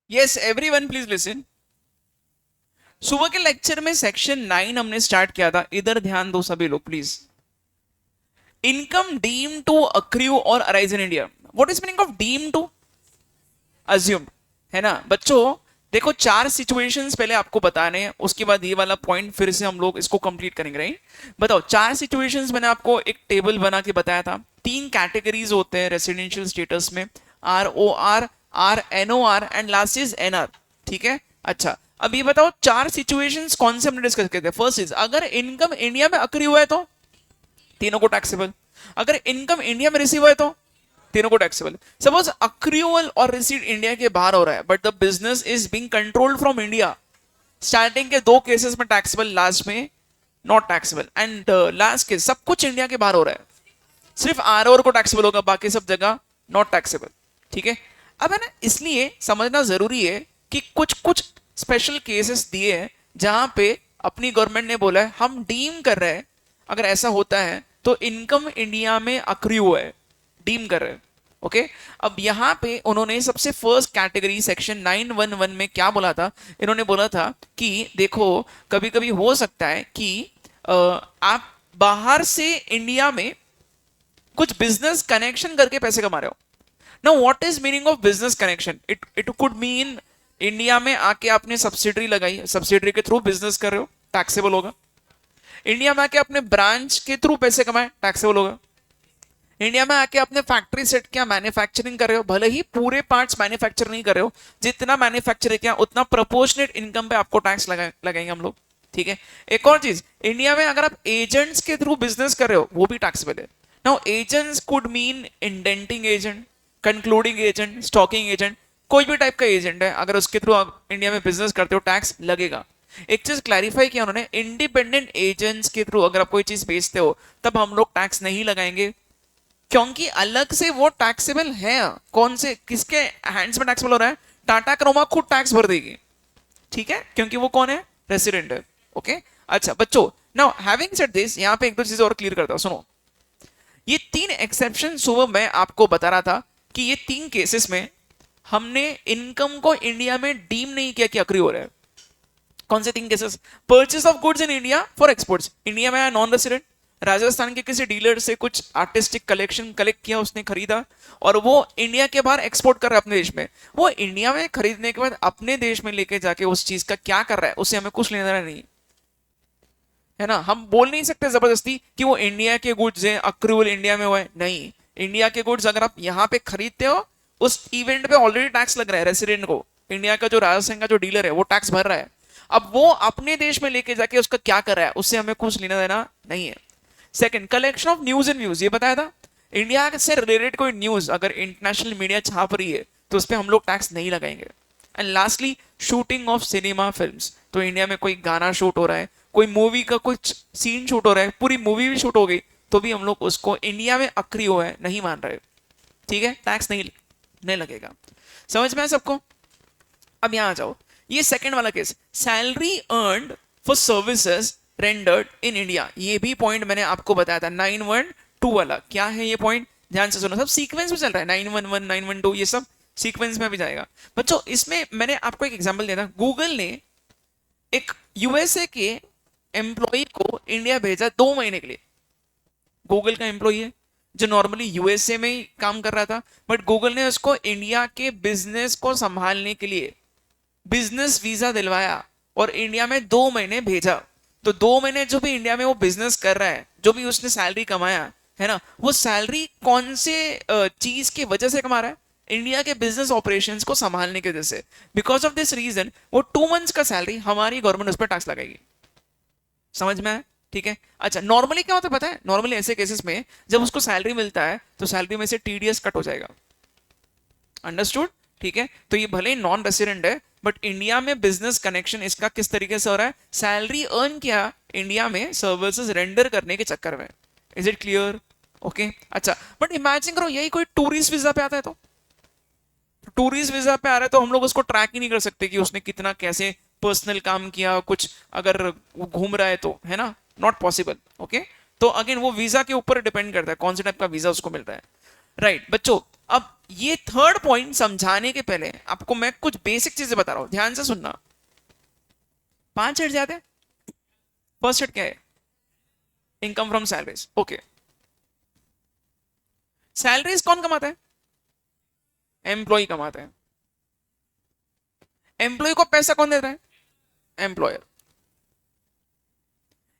Yes everyone please listen. सुबह के lecture में सेक्शन 9 हमने स्टार्ट किया था, इधर ध्यान दो सभी लोग please. Income deem to accrue or arise in India. What is meaning of deem to? Assumed, है ना बच्चों। देखो चार सिचुएशंस पहले आपको बताने हैं, उसके बाद ये वाला पॉइंट फिर से हम लोग इसको कंप्लीट करेंगे, राइट? बताओ चार सिचुएशंस मैंने आपको एक टेबल बना के बताया था। तीन कैटेगरीज होते हैं रेसिडेंशियल स्टेटस में, ROR, RNOR and last is NR। ठीक है, अच्छा अब ये बताओ चार सिचुएशंस कौन से हमने डिस्कस किए थे। फर्स्ट इज अगर इनकम इंडिया में अक्री हुआ है तो तीनों को टैक्सेबल। अगर इनकम इंडिया में रिसीव हुआ है तो तीनों को टैक्सेबल। सपोज अक्रूवल और रिसीट इंडिया के बाहर हो रहा है but the business is being controlled from India, starting के दो केसेस में टैक्सेबल, लास्ट में not taxable. And last case सब कुछ इंडिया के बाहर हो रहा है, सिर्फ ROR को टैक्सेबल होगा, बाकी सब जगह नॉट टैक्सेबल। ठीक है, अब है ना, इसलिए समझना जरूरी है कि कुछ कुछ स्पेशल केसेस दिए हैं जहां पे अपनी गवर्नमेंट ने बोला है हम डीम कर रहे हैं, अगर ऐसा होता है तो इनकम इंडिया में अक्रू हुआ है, डीम कर रहे हैं। ओके, अब यहां पे उन्होंने सबसे फर्स्ट कैटेगरी सेक्शन 911 में क्या बोला था? इन्होंने बोला था कि देखो कभी कभी हो सकता है कि आप बाहर से इंडिया में कुछ बिजनेस कनेक्शन करके पैसे कमा रहे हो। Now what is meaning of business connection? It could mean India में आके आपने सब्सिडरी लगाई, सब्सिडरी के थ्रू बिजनेस कर रहे हो, टैक्सेबल होगा। इंडिया में आके अपने ब्रांच के थ्रू पैसे कमाए, टैक्सेबल होगा। इंडिया में आके अपने फैक्ट्री सेट किया, मैन्युफैक्चरिंग कर रहे हो, भले ही पूरे पार्ट्स मैन्युफैक्चर नहीं कर रहे हो, जितना मैन्युफैक्चर किया उतना प्रोपोर्शनेट इनकम पे आपको टैक्स लगाएंगे हम लोग। ठीक है, एक और चीज, इंडिया में अगर आप एजेंट्स के थ्रू बिजनेस कर रहे हो वो भी टैक्सेबल है। Now agents could mean indenting agent, concluding agent, stocking agent, कोई भी टाइप का एजेंट है, अगर उसके थ्रू आप इंडिया में बिजनेस करते हो टैक्स लगेगा। एक चीज क्लैरिफाई किया उन्होंने, इंडिपेंडेंट एजेंट्स के थ्रू अगर आप कोई चीज बेचते हो तब हम लोग टैक्स नहीं लगाएंगे, क्योंकि अलग से वो टैक्सेबल है। कौन से किसके हैंड्स में टैक्सेबल हो रहा है? टाटा क्रोमा खुद टैक्स भर देगी। ठीक है, क्योंकि वो कौन है? रेसिडेंट है। ओके, अच्छा बच्चों, नाउ हैविंग सेड दिस, यहां पे एक दो चीजें और क्लियर करता हूं, सुनो। ये तीन एक्सेप्शन सुबह मैं आपको बता रहा था कि ये तीन केसेस में हमने इनकम को इंडिया में डीम नहीं किया कि अक्री हो रहा है। कौन से तीन cases? Purchase of goods in India for exports, India में नॉन रेसिडेंट, राजस्थान के किसी डीलर से कुछ आर्टिस्टिक कलेक्शन कलेक्ट किया, उसने खरीदा और वो इंडिया के बाहर एक्सपोर्ट कर रहा है अपने देश में। वो इंडिया में खरीदने के बाद अपने देश में लेके जाके उस चीज का क्या कर रहा है उससे हमें कुछ लेना देना नहीं है ना। हम बोल नहीं सकते जबरदस्ती कि वो इंडिया के गुड्स हैं, अक्रूवल इंडिया में हुआ है, नहीं। इंडिया के गुड्स अगर आप यहाँ पे खरीदते हो, उस इवेंट पे ऑलरेडी टैक्स लग रहा है रेसिडेंट को, इंडिया का जो राजस्थान का जो डीलर है वो टैक्स भर रहा है। अब वो अपने देश में लेके जाके उसका क्या कर रहा है उससे हमें कुछ लेना देना नहीं है। Second, collection of news and views, ये बताया था। इंडिया से रिलेटेड कोई न्यूज अगर इंटरनेशनल मीडिया छाप रही है तो उस पर हम लोग टैक्स नहीं लगाएंगे। And lastly, shooting of cinema films, तो इंडिया में कोई गाना शूट हो रहा है, कोई मूवी का कुछ सीन शूट हो रहा है, पूरी मूवी भी शूट हो गई, तो भी हम लोग उसको इंडिया में अक्री हुआ है नहीं मान रहे। ठीक है, टैक्स नहीं लगेगा। समझ में है सबको? अब यहां आ जाओ, ये सेकंड वाला case, salary earned for services rendered in India, ये भी पॉइंट मैंने आपको बताया था 912 वाला। क्या है ये पॉइंट? ध्यान से सुनो, सब सीक्वेंस में चल रहा है, 911 912 ये सब सीक्वेंस में भी जाएगा। बच्चों इसमें मैंने आपको एक एग्जांपल दिया था, गूगल ने एक यूएसए के एम्प्लॉय को इंडिया भेजा 2 महीने के लिए। गूगल का एम्प्लॉय है जो नॉर्मली यूएसए में ही काम कर रहा था, बट गूगल ने उसको इंडिया के बिजनेस को संभालने के लिए बिजनेस वीजा दिलवाया और इंडिया में 2 महीने भेजा। तो 2 महीने जो भी इंडिया में वो बिजनेस कर रहा है, जो भी उसने सैलरी कमाया है ना, वो सैलरी कौन से चीज की वजह से कमा रहा है? इंडिया के बिजनेस ऑपरेशंस को संभालने की वजह से। बिकॉज ऑफ दिस रीजन वो 2 मंथ्स का सैलरी हमारी गवर्नमेंट उस पर टैक्स लगाएगी। समझ में आया? ठीक है, अच्छा नॉर्मली क्या होता है पता है? नॉर्मली ऐसे केसेस में जब उसको सैलरी मिलता है तो सैलरी में से TDS कट हो जाएगा। अंडरस्टूड? ठीक है, तो ये भले ही नॉन रेसिडेंट है बट इंडिया में बिजनेस कनेक्शन इसका किस तरीके से हो रहा है? सैलरी अर्न किया इंडिया में सर्विसेज रेंडर करने के चक्कर में। Is it clear? ओके, अच्छा बट इमेजिन करो यही कोई टूरिस्ट वीजा पे आता है, तो टूरिस्ट वीजा पे आ रहा है तो हम लोग उसको ट्रैक ही नहीं कर सकते कि उसने कितना कैसे पर्सनल काम किया, कुछ अगर वो घूम रहा है तो, है ना, नॉट पॉसिबल। ओके, तो अगेन वो वीजा के ऊपर डिपेंड करता है कौन से टाइप का वीजा उसको मिलता है। राइट बच्चों, अब ये थर्ड पॉइंट समझाने के पहले आपको मैं कुछ बेसिक चीजें बता रहा हूं, ध्यान से सुनना। 5 हेड याद है? फर्स्ट हेड क्या है? Income from salaries. Okay, salaries कौन कमाता है? एम्प्लॉय कमाता है। एम्प्लॉय को पैसा कौन देता है? एम्प्लॉयर।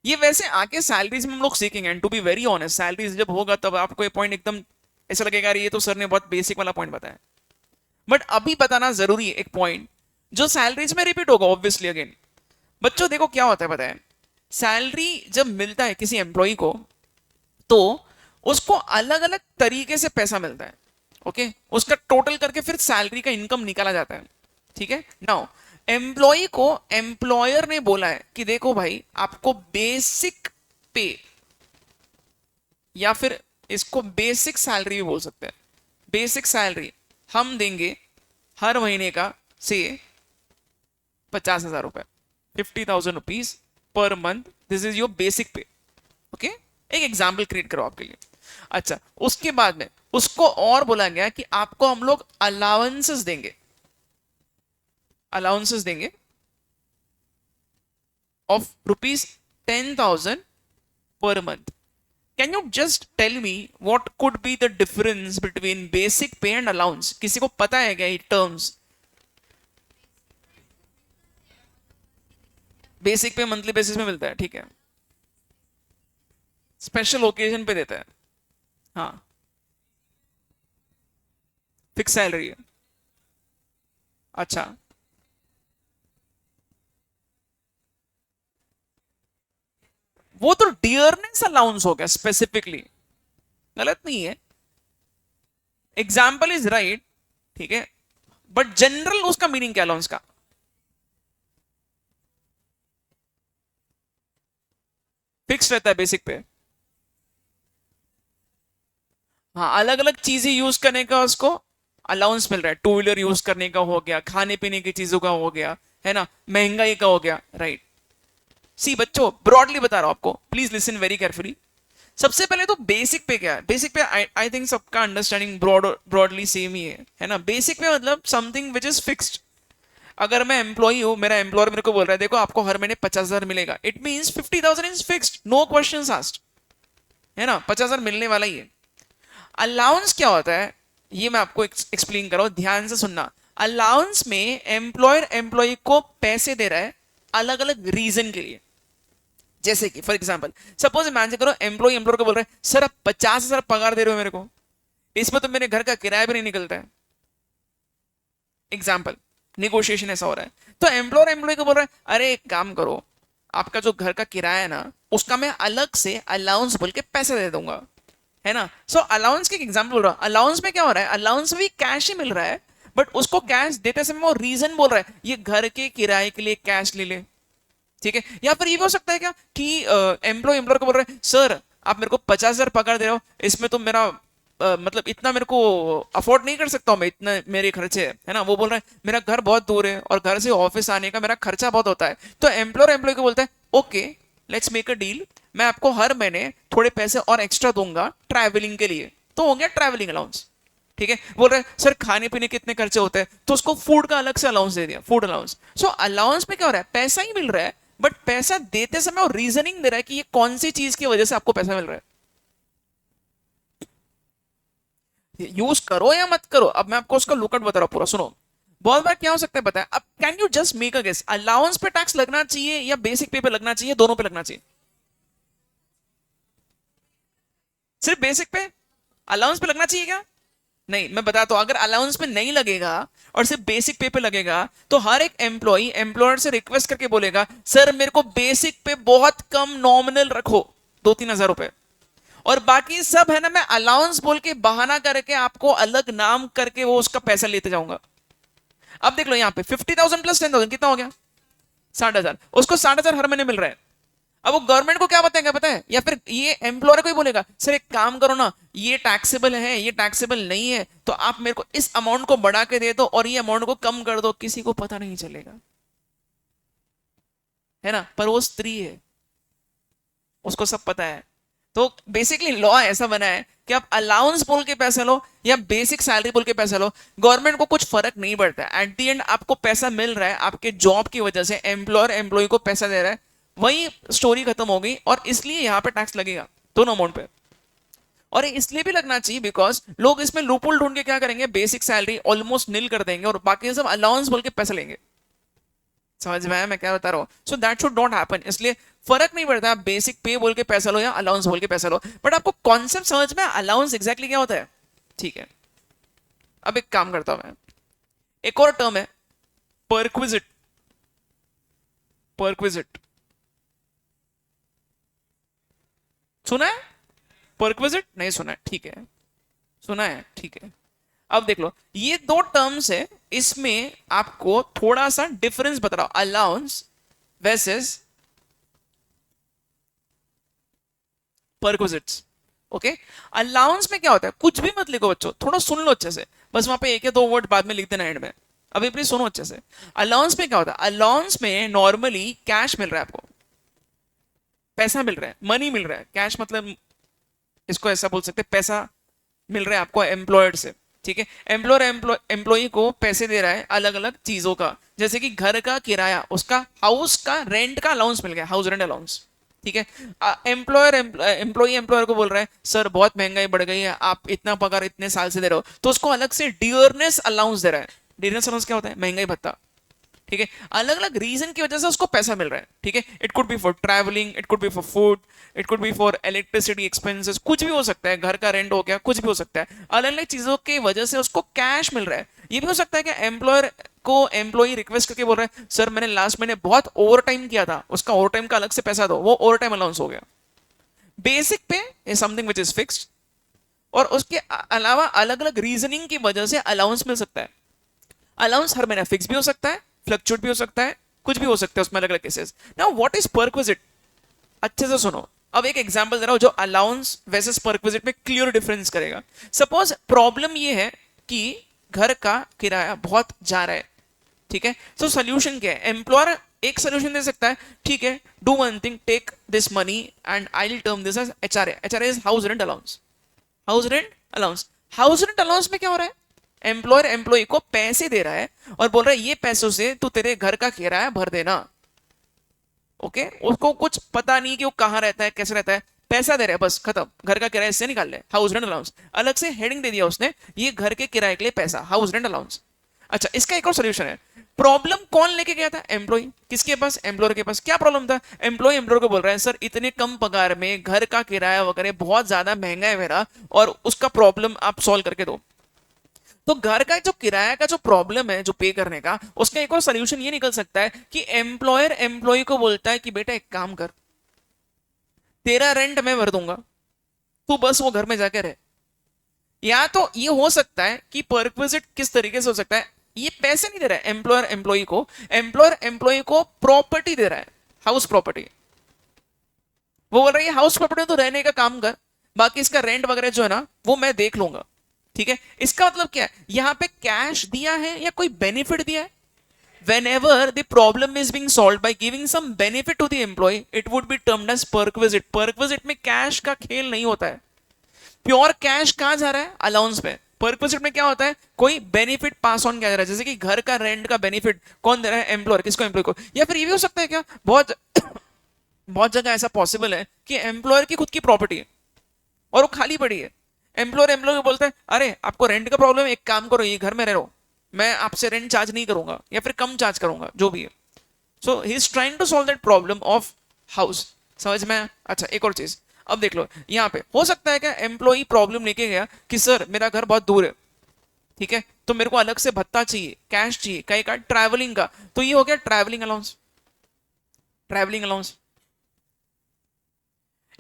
ये वैसे आके सैलरीज में हम लोग सीखेंगे, and to be very honest salaries जब होगा तब आपको ये पॉइंट एकदम ऐसा लगेगा ये तो सर ने बहुत बेसिक वाला पॉइंट बताया। बट अभी बताना जरूरी है एक पॉइंट जो सैलरीज में रिपीट होगा ऑब्वियसली अगेन। बच्चों देखो क्या होता है पता है, सैलरी जब मिलता है किसी एम्प्लॉय को तो उसको अलग अलग तरीके से पैसा मिलता है। ओके, उसका टोटल करके फिर सैलरी का इनकम निकाला जाता है। ठीक है, नाउ एम्प्लॉय को एम्प्लॉयर ने बोला है कि देखो भाई आपको बेसिक पे या फिर इसको बेसिक सैलरी भी बोल सकते हैं, बेसिक सैलरी हम देंगे हर महीने का से 50,000 रुपए, 50,000 rupees per month, this is your basic पे। ओके, एक एग्जाम्पल क्रिएट करो आपके लिए। अच्छा, उसके बाद में उसको और बोला गया कि आपको हम लोग अलाउंसेस देंगे, अलाउंसेस देंगे of ₹10,000 per month. Can you just tell me what could be the difference between basic pay and allowance? किसी को पता है क्या ये टर्म्स? बेसिक पे मंथली बेसिस में मिलता है, ठीक है, स्पेशल ओकेजन पे देता है। हाँ, फिक्स सैलरी है। अच्छा, वो तो डियरनेस अलाउंस हो गया स्पेसिफिकली, गलत नहीं है, एग्जाम्पल इज राइट, ठीक है, बट जनरल उसका मीनिंग क्या अलाउंस का? फिक्स रहता है बेसिक पे। हाँ, अलग अलग चीजें यूज करने का उसको अलाउंस मिल रहा है, टू व्हीलर यूज करने का हो गया, खाने पीने की चीजों का हो गया, है ना, महंगाई का हो गया, राइट। सी बच्चों, ब्रॉडली बता रहा हूं आपको, प्लीज लिसन वेरी केयरफुली। सबसे पहले तो बेसिक पे क्या है? बेसिक पे आई थिंक सबका अंडरस्टैंडिंग ब्रॉडली सेम ही है ना। बेसिक पे मतलब समथिंग विच इज फिक्स्ड। अगर मैं एम्प्लॉई हूं, मेरा एम्प्लॉयर मेरे को बोल रहा है देखो आपको हर महीने 50,000 मिलेगा, it means 50,000 is fixed, no question asked, है ना, 50,000 मिलने वाला ही है। अलाउंस क्या होता है ये मैं आपको एक्सप्लेन कर रहा हूं, ध्यान से सुनना। अलाउंस में एम्प्लॉयर एम्प्लॉय को पैसे दे रहा है अलग अलग रीजन के लिए। जैसे कि फॉर एग्जाम्पल सपोज इमेजिन करो एम्प्लॉय एम्प्लॉयर को बोल रहा है सर आप 50,000 पगार दे रहे हो मेरे को, इसमें तो मेरे घर का किराया भी नहीं निकलता है। एग्जाम्पल, निगोशिएशन ऐसा हो रहा है तो एम्प्लॉयर एम्प्लॉय को बोल रहा है अरे एक काम करो, आपका जो घर का किराया है ना उसका मैं अलग से अलाउंस बोल के पैसे दे दूंगा, है ना। सो अलाउंस के एग्जाम्पल बोल रहा हूं। अलाउंस में क्या हो रहा है, अलाउंस में भी कैश ही मिल रहा है, बट उसको कैश देते समय वो रीजन बोल रहा है ये घर के किराए के लिए कैश ले ले, ठीक है। या फिर ये भी हो सकता है क्या कि एम्प्लॉय एम्प्लॉयर को बोल रहे हैं सर आप मेरे को 50,000 पगार दे रहे हो, इसमें तो मेरा मतलब इतना मेरे को अफोर्ड नहीं कर सकता हूँ मैं, इतना मेरे खर्चे है ना। वो बोल रहा है मेरा घर बहुत दूर है और घर से ऑफिस आने का मेरा खर्चा बहुत होता है, तो एम्प्लॉयर एम्प्लॉय को बोलता है okay let's make a deal, मैं आपको हर महीने थोड़े पैसे और एक्स्ट्रा दूंगा ट्रैवलिंग के लिए, तो हो गया ट्रैवलिंग अलाउंस, ठीक है। बोल रहे सर खाने पीने कितने खर्चे होते हैं, तो उसको फूड का अलग से अलाउंस दे दिया, फूड अलाउंस। सो अलाउंस में क्या हो रहा है, पैसा ही मिल रहा है, बट पैसा देते समय वो रीजनिंग दे रहा है कि ये कौन सी चीज की वजह से आपको पैसा मिल रहा है, यूज करो या मत करो। अब मैं आपको उसका लुकआउट बता रहा हूं पूरा, सुनो। बहुत बार क्या हो सकता है पता है, अब can you just make a guess, allowance पे टैक्स लगना चाहिए या बेसिक पे लगना चाहिए, दोनों पे लगना चाहिए? सिर्फ बेसिक पे, अलाउंस पे लगना चाहिए क्या? नहीं, मैं बताता हूं, अगर अलाउंस पे नहीं लगेगा और सिर्फ बेसिक पे लगेगा तो हर एक एम्प्लॉय एम्प्लॉयर से रिक्वेस्ट करके बोलेगा सर मेरे को बेसिक पे बहुत कम नॉमिनल रखो, 2-3 हज़ार रुपए, और बाकी सब है ना मैं अलाउंस बोल के बहाना करके आपको अलग नाम करके वो उसका पैसा लेते जाऊंगा। अब देख लो यहाँ पे 50,000 प्लस 10,000 कितना हो गया, 60,000, उसको 60,000 हर महीने मिल रहा है। अब वो गवर्नमेंट को क्या बताएगा पता है, या फिर ये एम्प्लॉयर को ही बोलेगा सर एक काम करो ना ये टैक्सेबल है ये टैक्सेबल नहीं है तो आप मेरे को इस अमाउंट को बढ़ा के दे दो और ये अमाउंट को कम कर दो, किसी को पता नहीं चलेगा, है ना। पर वो स्त्री है, उसको सब पता है, तो बेसिकली लॉ ऐसा बना है कि आप अलाउंस बोल के पैसे लो या बेसिक सैलरी बोल के पैसे लो, गवर्नमेंट को कुछ फर्क नहीं पड़ता। एट द एंड आपको पैसा मिल रहा है आपके जॉब की वजह से, एम्प्लॉयर एम्प्लॉय को पैसा दे रहा है, वही स्टोरी खत्म हो गई। और इसलिए यहां पे टैक्स लगेगा दोनों अमाउंट पे। और इसलिए भी लगना चाहिए बिकॉज लोग इसमें लूपहोल ढूंढ के क्या करेंगे, बेसिक सैलरी ऑलमोस्ट नील कर देंगे और बाकी सब अलाउंस बोल के पैसे लेंगे। समझ में आया मैं क्या बता रहा हूं? So that should not happen. इसलिए फर्क नहीं पड़ता आप बेसिक पे बोल के पैसा लो या अलाउंस बोल के पैसा लो, बट आपको कॉन्सेप्ट समझ में अलाउंस एग्जैक्टली क्या होता है। ठीक है, अब एक काम करता हूं मैं, एक और टर्म है परक्विजिट। परक्विजिट सुना है? परक्विजिट नहीं सुना है? ठीक है, सुना है, ठीक है। अब देख लो, ये दो टर्म्स है, इसमें आपको थोड़ा सा डिफरेंस बता रहा हूं, allowance versus perquisites. Okay, allowance में क्या होता है, कुछ भी मत लिखो बच्चों, थोड़ा सुन लो अच्छे से, बस वहां पे एक या दो वर्ड बाद में लिख देना एंड में, अभी प्लीज सुनो अच्छे से। अलाउंस में क्या होता है, अलाउंस में नॉर्मली कैश मिल रहा है आपको, पैसा मिल रहा है, मनी मिल रहा है। कैश मतलब इसको ऐसा बोल सकते हैं, पैसा मिल रहा है आपको एम्प्लॉयर से। ठीक है, एम्प्लॉयर एम्प्लॉय को पैसे दे रहा है अलग अलग चीजों का, जैसे कि घर का किराया, उसका हाउस का रेंट का अलाउंस मिल गया, हाउस रेंट अलाउंस। ठीक है, एम्प्लॉयर एम्प्लॉय एम्प्लॉयर को बोल रहा है सर बहुत महंगाई बढ़ गई है, आप इतना पगार इतने साल से दे रहे हो, तो उसको अलग से डियरनेस अलाउंस दे रहा है। डियरनेस अलाउंस क्या होता है, महंगाई भत्ता। ठीक है, अलग अलग रीजन की वजह से उसको पैसा मिल रहा है। ठीक है, it could be for travelling, it could be for food, it could be for electricity expenses, कुछ भी हो सकता है, घर का रेंट हो गया, कुछ भी हो सकता है। अलग अलग चीजों की वजह से उसको कैश मिल रहा है। ये भी हो सकता है कि एम्प्लॉयर को एम्प्लॉय रिक्वेस्ट करके बोल रहा है सर मैंने लास्ट महीने बहुत ओवर टाइम किया था, उसका ओवर टाइम का अलग से पैसा दो, वो ओवर टाइम अलाउंस हो गया। बेसिक पे is something which is fixed, और उसके अलावा अलग अलग रीजनिंग की वजह से अलाउंस मिल सकता है। अलाउंस हर महीना फिक्स भी हो सकता है, फ्लक्चुएट भी हो सकता है, कुछ भी हो सकता है, उसमें अलग अलग cases. Now what is perquisite, अच्छे से सुनो। अब एक एग्जांपल दे रहा हूं जो अलाउंस वर्सेस परक्विजिट में क्लियर डिफरेंस करेगा। सपोज प्रॉब्लम ये है कि घर का किराया बहुत जा रहा है। ठीक है, तो सोल्यूशन क्या है, एम्प्लॉयर एक सोल्यूशन दे सकता है, ठीक है do one thing, take this money and I will term this as HRA. HRA is house rent allowance. House rent allowance, house rent allowance में क्या हो रहा है, एम्प्लॉयर एम्प्लॉय को पैसे दे रहा है और बोल रहा है ये पैसों से तू तेरे घर का किराया भर देना। ओके, उसको कुछ पता नहीं कि वो कहां रहता है, कैसे रहता है, पैसा दे रहा है बस, खत्म, घर का किराया इससे निकाल ले, हाउस रेंट अलाउंस। अलग से हेडिंग दे दिया उसने, ये घर के किराए के लिए पैसा, हाउस रेंट अलाउंस। अच्छा, इसका एक और सोल्यूशन है। प्रॉब्लम कौन लेके गया था, एम्प्लॉय, किसके पास, एम्प्लॉयर के पास। क्या प्रॉब्लम था, एम्प्लॉय एम्प्लॉयर को बोल रहा है सर इतने कम पगार में घर का किराया वगैरह बहुत ज्यादा महंगा है मेरा, और उसका प्रॉब्लम आप सॉल्व करके दो। तो घर का जो किराया का जो प्रॉब्लम है जो पे करने का, उसका एक और सोल्यूशन ये निकल सकता है कि एम्प्लॉयर एम्प्लॉय को बोलता है कि बेटा एक काम कर, तेरा रेंट मैं भर दूंगा, तू बस वो घर में जाके रहे। या तो ये हो सकता है कि परक्विजिट किस तरीके से हो सकता है, ये पैसे नहीं दे रहा है एम्प्लॉयर एम्प्लॉय को, एम्प्लॉयर एम्प्लॉय को प्रॉपर्टी दे रहा है, हाउस प्रॉपर्टी। वो बोल रहा है हाउस प्रॉपर्टी तो रहने का काम कर, बाकी इसका रेंट वगैरह जो है ना वो मैं देख लूंगा। ठीक है, इसका मतलब क्या है, यहां पे कैश दिया है या कोई बेनिफिट दिया है। whenever the problem is being solved by giving some benefit to the employee, it would be termed as perquisite। perquisite में कैश का खेल नहीं होता है, प्योर कैश कहां जा रहा है, अलाउंस पे। परक्विजिट में क्या होता है, कोई बेनिफिट पास ऑन किया जा रहा है, जैसे कि घर का रेंट का बेनिफिट कौन दे रहा है, एम्प्लॉयर, किसको, एम्प्लॉय को। या फिर ये भी हो सकता है क्या, बहुत बहुत जगह ऐसा पॉसिबल है कि एम्प्लॉयर की खुद की प्रॉपर्टी है और वो खाली पड़ी है, एम्प्लॉयर एम्प्लॉय को बोलता है अरे आपको रेंट का प्रॉब्लम है, एक काम करो ये घर में रहो, मैं आपसे रेंट चार्ज नहीं करूंगा या फिर कम चार्ज करूंगा, जो भी है। So he is trying to solve that problem of house. समझ में आया? अच्छा, एक और चीज अब देख लो, यहाँ पे हो सकता है क्या, एम्प्लॉय प्रॉब्लम लेके गया कि सर मेरा घर बहुत दूर है, ठीक है, तो मेरे को अलग से भत्ता चाहिए, कैश चाहिए, कहीं का ट्रैवलिंग का, तो ये हो गया ट्रैवलिंग अलाउंस। ट्रैवलिंग अलाउंस,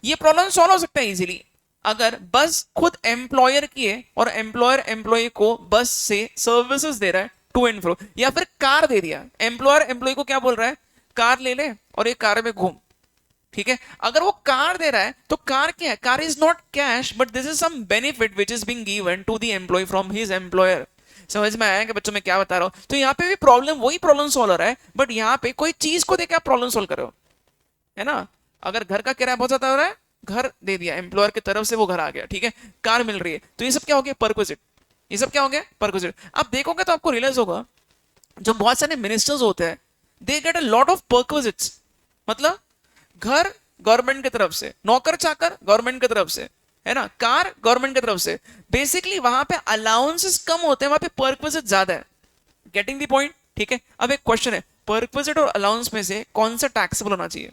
ये प्रॉब्लम सॉल्व हो सकता है इजीली अगर बस खुद एम्प्लॉयर की है और एम्प्लॉयर एम्प्लॉय को बस से सर्विसेज दे रहा है टू एंड फ्रो, या फिर कार दे दिया, एम्प्लॉयर एम्प्लॉय को क्या बोल रहा है, कार ले ले और एक कार में घूम। ठीक है, अगर वो कार दे रहा है तो कार क्या है, car is not cash but this is some benefit which is being given to the employ from his employer. समझ में आया कि बच्चों मैं क्या बता रहा हूं? तो यहाँ पे भी प्रॉब्लम वही प्रॉब्लम सॉल्व हो रहा है, बट यहाँ पे कोई चीज को देकर आप प्रॉब्लम सॉल्व कर रहे हो, है ना। अगर घर का किराया बहुत ज्यादा हो रहा है घर दे दिया, एम्प्लॉयर की तरफ से वो घर आ गया, ठीक है, कार मिल रही है, तो ये सब क्या हो गया, परक्विजिट। ये सब क्या हो गया, परक्विजिट। आप देखोगे तो आपको रियलाइज होगा जो बहुत सारे मिनिस्टर्स होते हैं they get a lot of perquisites. मतलब घर गवर्नमेंट की तरफ से, नौकर चाकर गवर्नमेंट की तरफ से, है ना, कार गवर्नमेंट की तरफ से। बेसिकली वहां पे अलाउंसेस कम होते हैं, वहां पे परक्विजिट ज्यादा है। गेटिंग द पॉइंट, ठीक है। अब एक क्वेश्चन है, परक्विजिट और अलाउंस में से कौन सा टैक्सेबल होना चाहिए?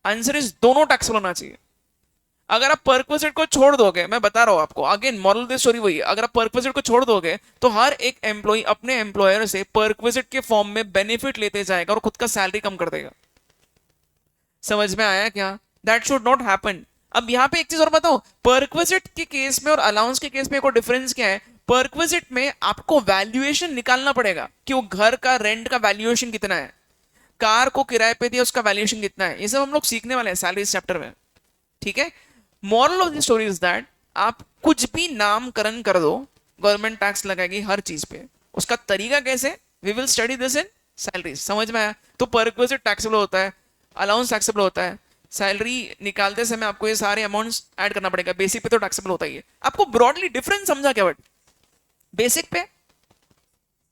आंसर इज दोनों टैक्सेबल होना चाहिए। अगर आप परक्विजिट को छोड़ दोगे, मैं बता रहा हूं आपको, अगेन मॉरल द स्टोरी वही है, अगर आप परक्विजिट को छोड़ दोगे तो हर एक एम्प्लॉय अपने एम्प्लॉयर से परक्विजिट के फॉर्म में बेनिफिट लेते जाएगा और खुद का सैलरी कम कर देगा। समझ में आया क्या? That should not happen. अब यहां पे एक चीज और बताओ, परक्विजिट के केस में और अलाउंस के केस में एक और डिफरेंस क्या है? परक्विजिट में आपको वैल्यूएशन निकालना पड़ेगा कि वो घर का रेंट का वैल्यूएशन कितना है, कार को किराए पे दिया उसका वैल्यूएशन कितना है। ये सब हम लोग सीखने वाले हैं सैलरी चैप्टर में, ठीक है। Moral of the story is that आप कुछ भी नामकरण कर दो, गवर्नमेंट टैक्स लगाएगी हर चीज पे। उसका तरीका कैसे, we will study this in salary. समझ में आया? तो परक्विजिट टैक्सेबल होता है, अलाउंस टैक्सेबल होता है, सैलरी निकालते समय आपको ये सारे अमाउंट्स ऐड करना पड़ेगा। बेसिक पे तो टैक्सेबल होता ही है। आपको ब्रॉडली डिफरेंस समझा क्या? बट बेसिक पे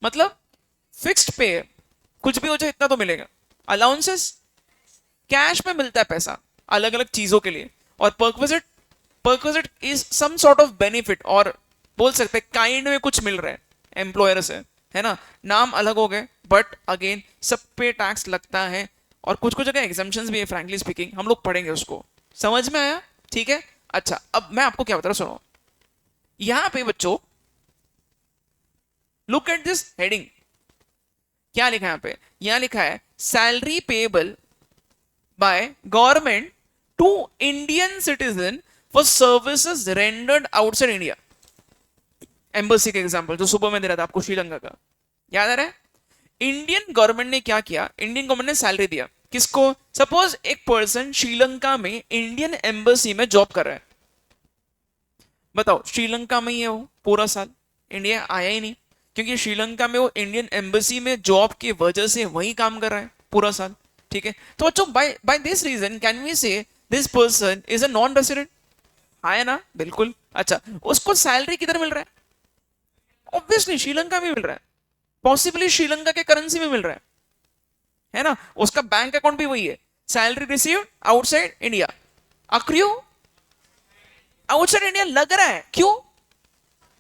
मतलब फिक्स्ड पे, कुछ भी हो जाए इतना तो मिलेगा। अलाउंसेस कैश में मिलता है पैसा अलग अलग चीजों के लिए। और perquisite, perquisite is some sort of benefit, और बोल सकते हैं काइंड में कुछ मिल रहा है एम्प्लॉयर से, है ना। नाम अलग हो गए बट अगेन सब पे टैक्स लगता है, और कुछ कुछ जगह एग्जाम्पशंस भी है, फ्रैंकली स्पीकिंग हम लोग पढ़ेंगे उसको। समझ में आया? ठीक है। अच्छा, अब मैं आपको क्या बता रहा हूं, सुनो। यहां पे बच्चों लुक एट दिस हेडिंग, क्या लिखा है यहां पे? यहां लिखा है salary payable by government to Indian citizen for services rendered outside India. Embassy का एग्जांपल जो सुबह में दे रहा था आपको, श्रीलंका का, याद आ रहा है? इंडियन गवर्नमेंट ने क्या किया, इंडियन गवर्नमेंट ने सैलरी दिया किसको? सपोज एक पर्सन श्रीलंका में इंडियन एम्बेसी में जॉब कर रहा है। बताओ, श्रीलंका में ही है वो पूरा साल, इंडिया आया ही नहीं, क्योंकि श्रीलंका में वो इंडियन एम्बेसी में जॉब की वजह से वही काम कर रहा है पूरा साल, ठीक है। तो बच्चों by by this reason can we say this person is a non resident? है ना, बिल्कुल। अच्छा, उसको सैलरी किधर मिल रहा है? ऑब्वियसली श्रीलंका में मिल रहा है, पॉसिबली श्रीलंका के करेंसी में मिल रहा है ना। उसका बैंक अकाउंट भी वही है। Salary receive outside India, accrue outside India लग रहा है, क्यों?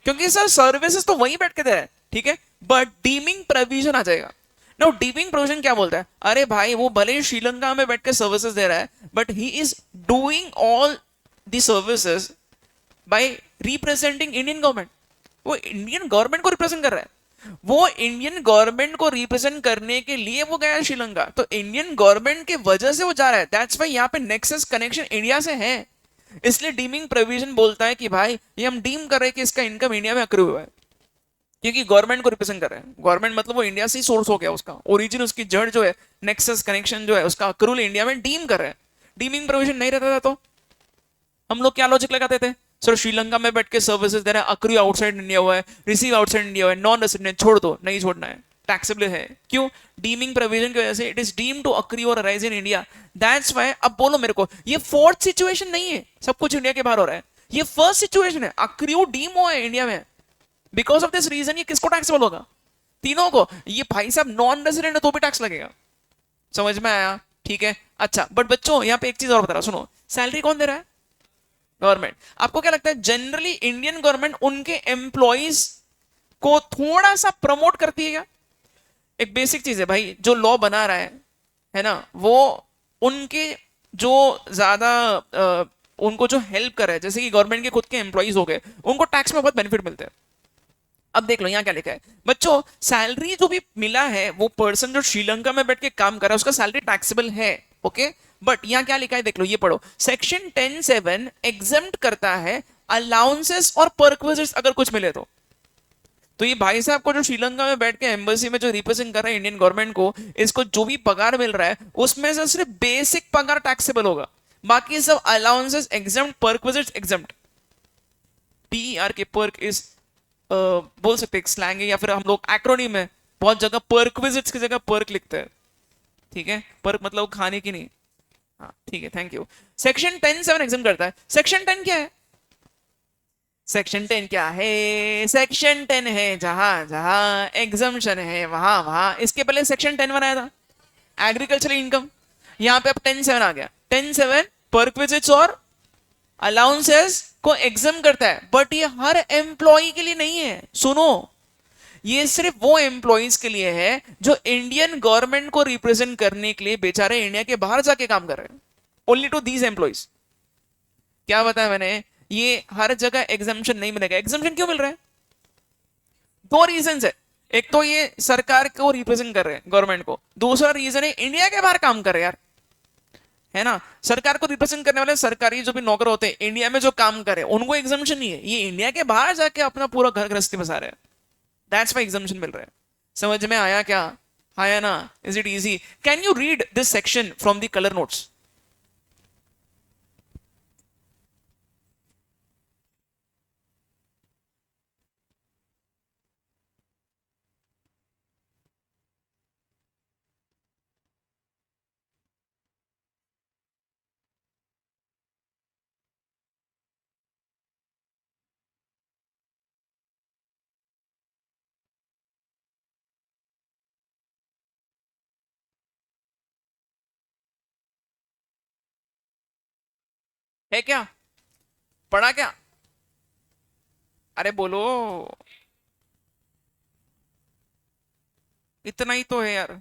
क्योंकि सर सर्विसेज तो वहीं बैठ के दे रहा है, ठीक है, बट डीमिंग प्रोविजन आ जाएगा। नो, डीमिंग प्रोविजन क्या बोलता है? अरे भाई वो भले ही श्रीलंका में बैठ के सर्विसेज दे रहा है, but he is doing all the services by representing Indian government. वो इंडियन गवर्नमेंट को रिप्रेजेंट कर रहा है, वो इंडियन गवर्नमेंट को रिप्रेजेंट करने के लिए वो गया है श्रीलंका, तो इंडियन गवर्नमेंट के वजह से वो जा रहा है। दैट्स व्हाई यहाँ पे नेक्सस कनेक्शन इंडिया से है। इसलिए डीमिंग प्रोविजन बोलता है कि भाई ये हम डीम कर रहे हैं कि इसका इनकम इंडिया में अक्रू हुआ है, क्योंकि गवर्नमेंट को रिप्रेजेंट कर रहे हैं। गवर्नमेंट मतलब वो इंडिया से ही सोर्स हो गया, उसका ओरिजिन, उसकी जड़ जो है, नेक्सस कनेक्शन जो है, उसका अक्रूल इंडिया में डीम कर रहे हैं। डीमिंग प्रोविजन नहीं रहता था तो हम लोग क्या लॉजिक लगाते थे? सर श्रीलंका में बैठ के सर्विसेज दे रहा है, अक्रू आउटसाइड इंडिया हुआ है, रिसीव आउटसाइड इंडिया हुआ है, नॉन रेसिडेंट छोड़ दो, नहीं छोड़ना है, टैक्सेबल है। क्यों? डीमिंग प्रोविजन की वजह से it is deemed to accrue or arise in India. That's why. अब बोलो मेरे को, ये फोर्थ सिचुएशन नहीं है सब कुछ इंडिया के बाहर हो रहा है, ये फर्स्ट सिचुएशन है, अक्रू डीम हुआ है इंडिया में। बिकॉज ऑफ दिस रीजन ये किसको टैक्सेबल होगा? तीनों को। ये भाई साहब नॉन रेसिडेंट है तो भी टैक्स लगेगा। समझ में आया? ठीक है। अच्छा, बट बच्चों यहाँ पे एक चीज और बता रहा, सुनो। सैलरी कौन दे रहा है? गवर्नमेंट। आपको क्या लगता है जनरली इंडियन गवर्नमेंट उनके एम्प्लॉइज को थोड़ा सा प्रमोट करती है क्या? एक बेसिक चीज है भाई, जो लॉ बना रहा है ना, वो उनके जो ज्यादा उनको जो हेल्प कर रहा है, जैसे कि गवर्नमेंट के खुद के एम्प्लॉइज हो गए, उनको टैक्स में बहुत बेनिफिट मिलते हैं। अब देख लो यहाँ क्या लिखा है बच्चों, सैलरी जो भी मिला है वो पर्सन जो श्रीलंका में बैठ के काम कर रहा है उसका सैलरी टैक्सेबल है, ओके। बट यहाँ क्या लिखा है देख लो, ये पढ़ो। सेक्शन 10(7) एग्जम्प्ट करता है अलाउंसेस और परक्विजिट्स अगर कुछ मिले तो ये भाई साहब को जो श्रीलंका में बैठ के एम्बेसी में जो रिप्रेजेंट कर रहा है इंडियन गवर्नमेंट को, इसको जो भी पगार मिल रहा है उसमें से सिर्फ बेसिक पगार टैक्सेबल होगा, बाकी सब allowances exempt, perquisites exempt. PER के पर्क इज बोल सकते हैं स्लैंग है, या फिर हम लोग एक्रोनिम है, बहुत जगह परक्विजिट्स की जगह पर्क लिखते हैं, ठीक है। पर्क मतलब खाने की नहीं, हाँ ठीक है, थैंक यू। सेक्शन 10(7) एग्जाम करता है। सेक्शन 10 क्या है? सेक्शन 10 क्या है? सेक्शन 10 है जहां जहां एग्जाम्शन है वहां वहां। इसके पहले सेक्शन 10 बनाया था, एग्रीकल्चरल इनकम। यहाँ पे अब 10(7) आ गया। 10(7) परक्विजिट्स और अलाउंसेस को एग्जाम करता है, बट ये हर एम्प्लॉय के लिए नहीं है, सुनो। ये सिर्फ वो एम्प्लॉयज के लिए है जो इंडियन गवर्नमेंट को रिप्रेजेंट करने के लिए बेचारे इंडिया के बाहर जाके काम कर रहे हैं। Only to these employees. क्या बताया मैंने? ये हर जगह एग्जामेशन नहीं मिलेगा। एग्जामेशन क्यों मिल रहा है? दो रीजन है। एक तो ये सरकार को रिप्रेजेंट कर रहे हैं, गवर्नमेंट को। दूसरा रीजन है इंडिया के बाहर काम कर रहे हैं यार, है ना। सरकार को रिप्रेजेंट करने वाले सरकारी जो भी नौकर होते हैं इंडिया में जो काम कर रहे हैं उनको एग्जामेशन नहीं है। ये इंडिया के बाहर जाके अपना पूरा घर गृहस्थी बसा रहे हैं, दैट्स वाई एग्जामेशन मिल रहा है। समझ में आया क्या? आया ना? Is it easy? Can you read this section from the colour notes? है क्या? पढ़ा क्या? अरे बोलो। इतना ही तो है यार,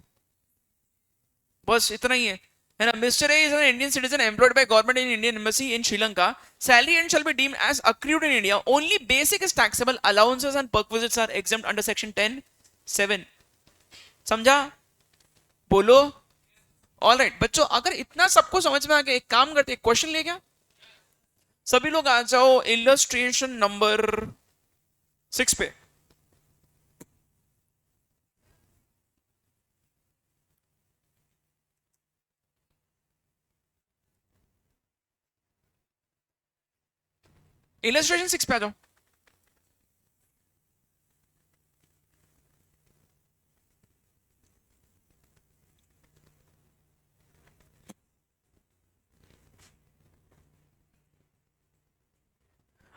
बस इतना ही है ना। Mister A is an Indian citizen employed by government in Indian embassy in Sri Lanka. Salary and shall be deemed as accrued in India. Only basic is taxable. Allowances and perquisites are exempt under section 10(7). समझा? बोलो। All right बच्चों, अगर इतना सबको समझ में आ गया, एक काम करते, एक क्वेश्चन ले क्या? सभी लोग आ जाओ इलस्ट्रेशन नंबर 6 पे। इलस्ट्रेशन 6 पे आ जाओ।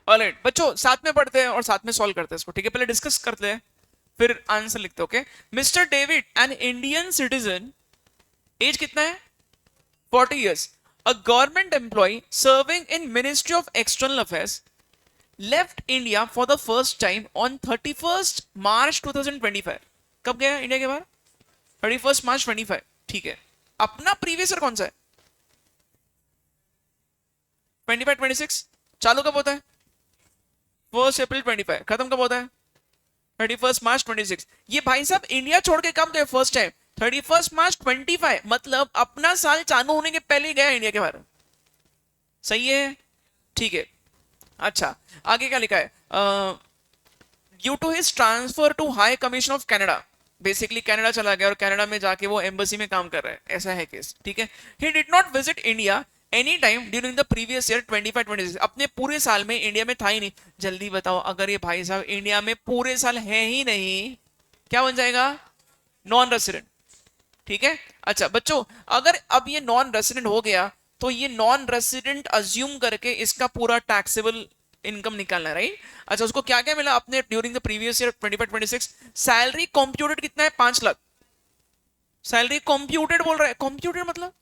ऑलराइट बच्चों, साथ में पढ़ते हैं और साथ में सॉल्व करते हैं इसको, ठीक है? पहले डिस्कस करते हैं फिर आंसर लिखते हैं, okay? Mister David an Indian citizen, age कितना है? 40 years, a government employee serving in Ministry of External Affairs, left India for the first time on 31st March 2025। कब गया इंडिया के बाहर? 31st March 25, ठीक है। अपना प्रीवियस ईयर कौन सा है? 25-26। चालू कब होता है? 1 अप्रैल 25। खत्म कब होता है? 31st March 26। ये भाई साहब इंडिया छोड़ के कब गए फर्स्ट टाइम? 31st March 25, मतलब अपना साल चालू होने के पहले ही गया इंडिया के बाहर। सही है, ठीक है। अच्छा, आगे क्या लिखा है? Due to his transfer to high commission of Canada, basically Canada चला गया और कनाडा में जाके वो एम्बेसी में काम कर रहा है, ऐसा है केस, ठीक है। He did not visit India any time during the previous year 25-26। अपने पूरे साल में इंडिया में था ही नहीं। जल्दी बताओ, अगर ये भाई साहब इंडिया में पूरे साल है ही नहीं, क्या बन जाएगा? नॉन रेसिडेंट, ठीक है। अच्छा बच्चों, अगर अब ये नॉन रेसिडेंट हो गया तो ये नॉन रेसिडेंट अज्यूम करके इसका पूरा टैक्सेबल इनकम निकालना है, राइट? अच्छा, उसको क्या क्या मिला अपने during the previous year 25-26? Salary computed कितना है? 5 लाख। सैलरी कॉम्प्यूटेड बोल रहा है, कॉम्प्यूटेड मतलब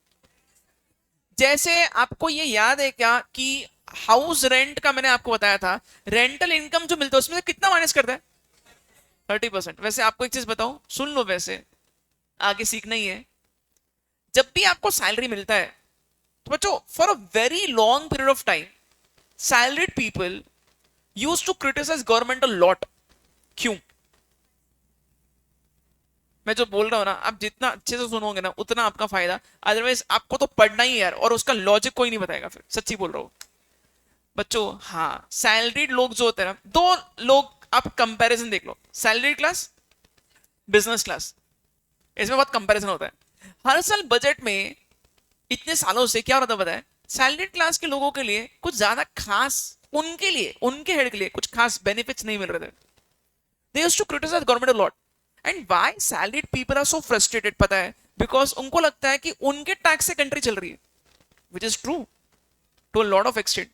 जैसे आपको ये याद है क्या कि हाउस रेंट का मैंने आपको बताया था, रेंटल इनकम जो मिलता है उसमें से कितना माइनस करता है? 30%। वैसे आपको एक चीज बताऊं, सुन लो, वैसे आगे सीखना ही है। जब भी आपको सैलरी मिलता है तो बच्चों, for a very long period of time salaried people use to criticise government a lot. क्यों? मैं जो बोल रहा हूं ना, आप जितना अच्छे से सुनोगे ना उतना आपका फायदा, अदरवाइज आपको तो पढ़ना ही है यार, और उसका लॉजिक कोई नहीं बताएगा फिर, सच्ची बोल रहा हूं बच्चों। हाँ, सैलरीड लोग जो होते हैं ना, दो लोग आप कंपैरिजन देख लो, सैलरीड क्लास, बिजनेस क्लास, इसमें बहुत कंपैरिजन होता है। हर साल बजट में इतने सालों से क्या होता पता है? सैलरीड क्लास के लोगों के लिए कुछ ज्यादा खास, उनके लिए, उनके हेड के लिए कुछ खास बेनिफिट्स नहीं मिल रहे थे। They used to criticise government a lot. And why salaried people are so frustrated पता है? बिकॉज उनको लगता है कि उनके टैक्स से कंट्री चल रही है। Which is true to a lot of extent.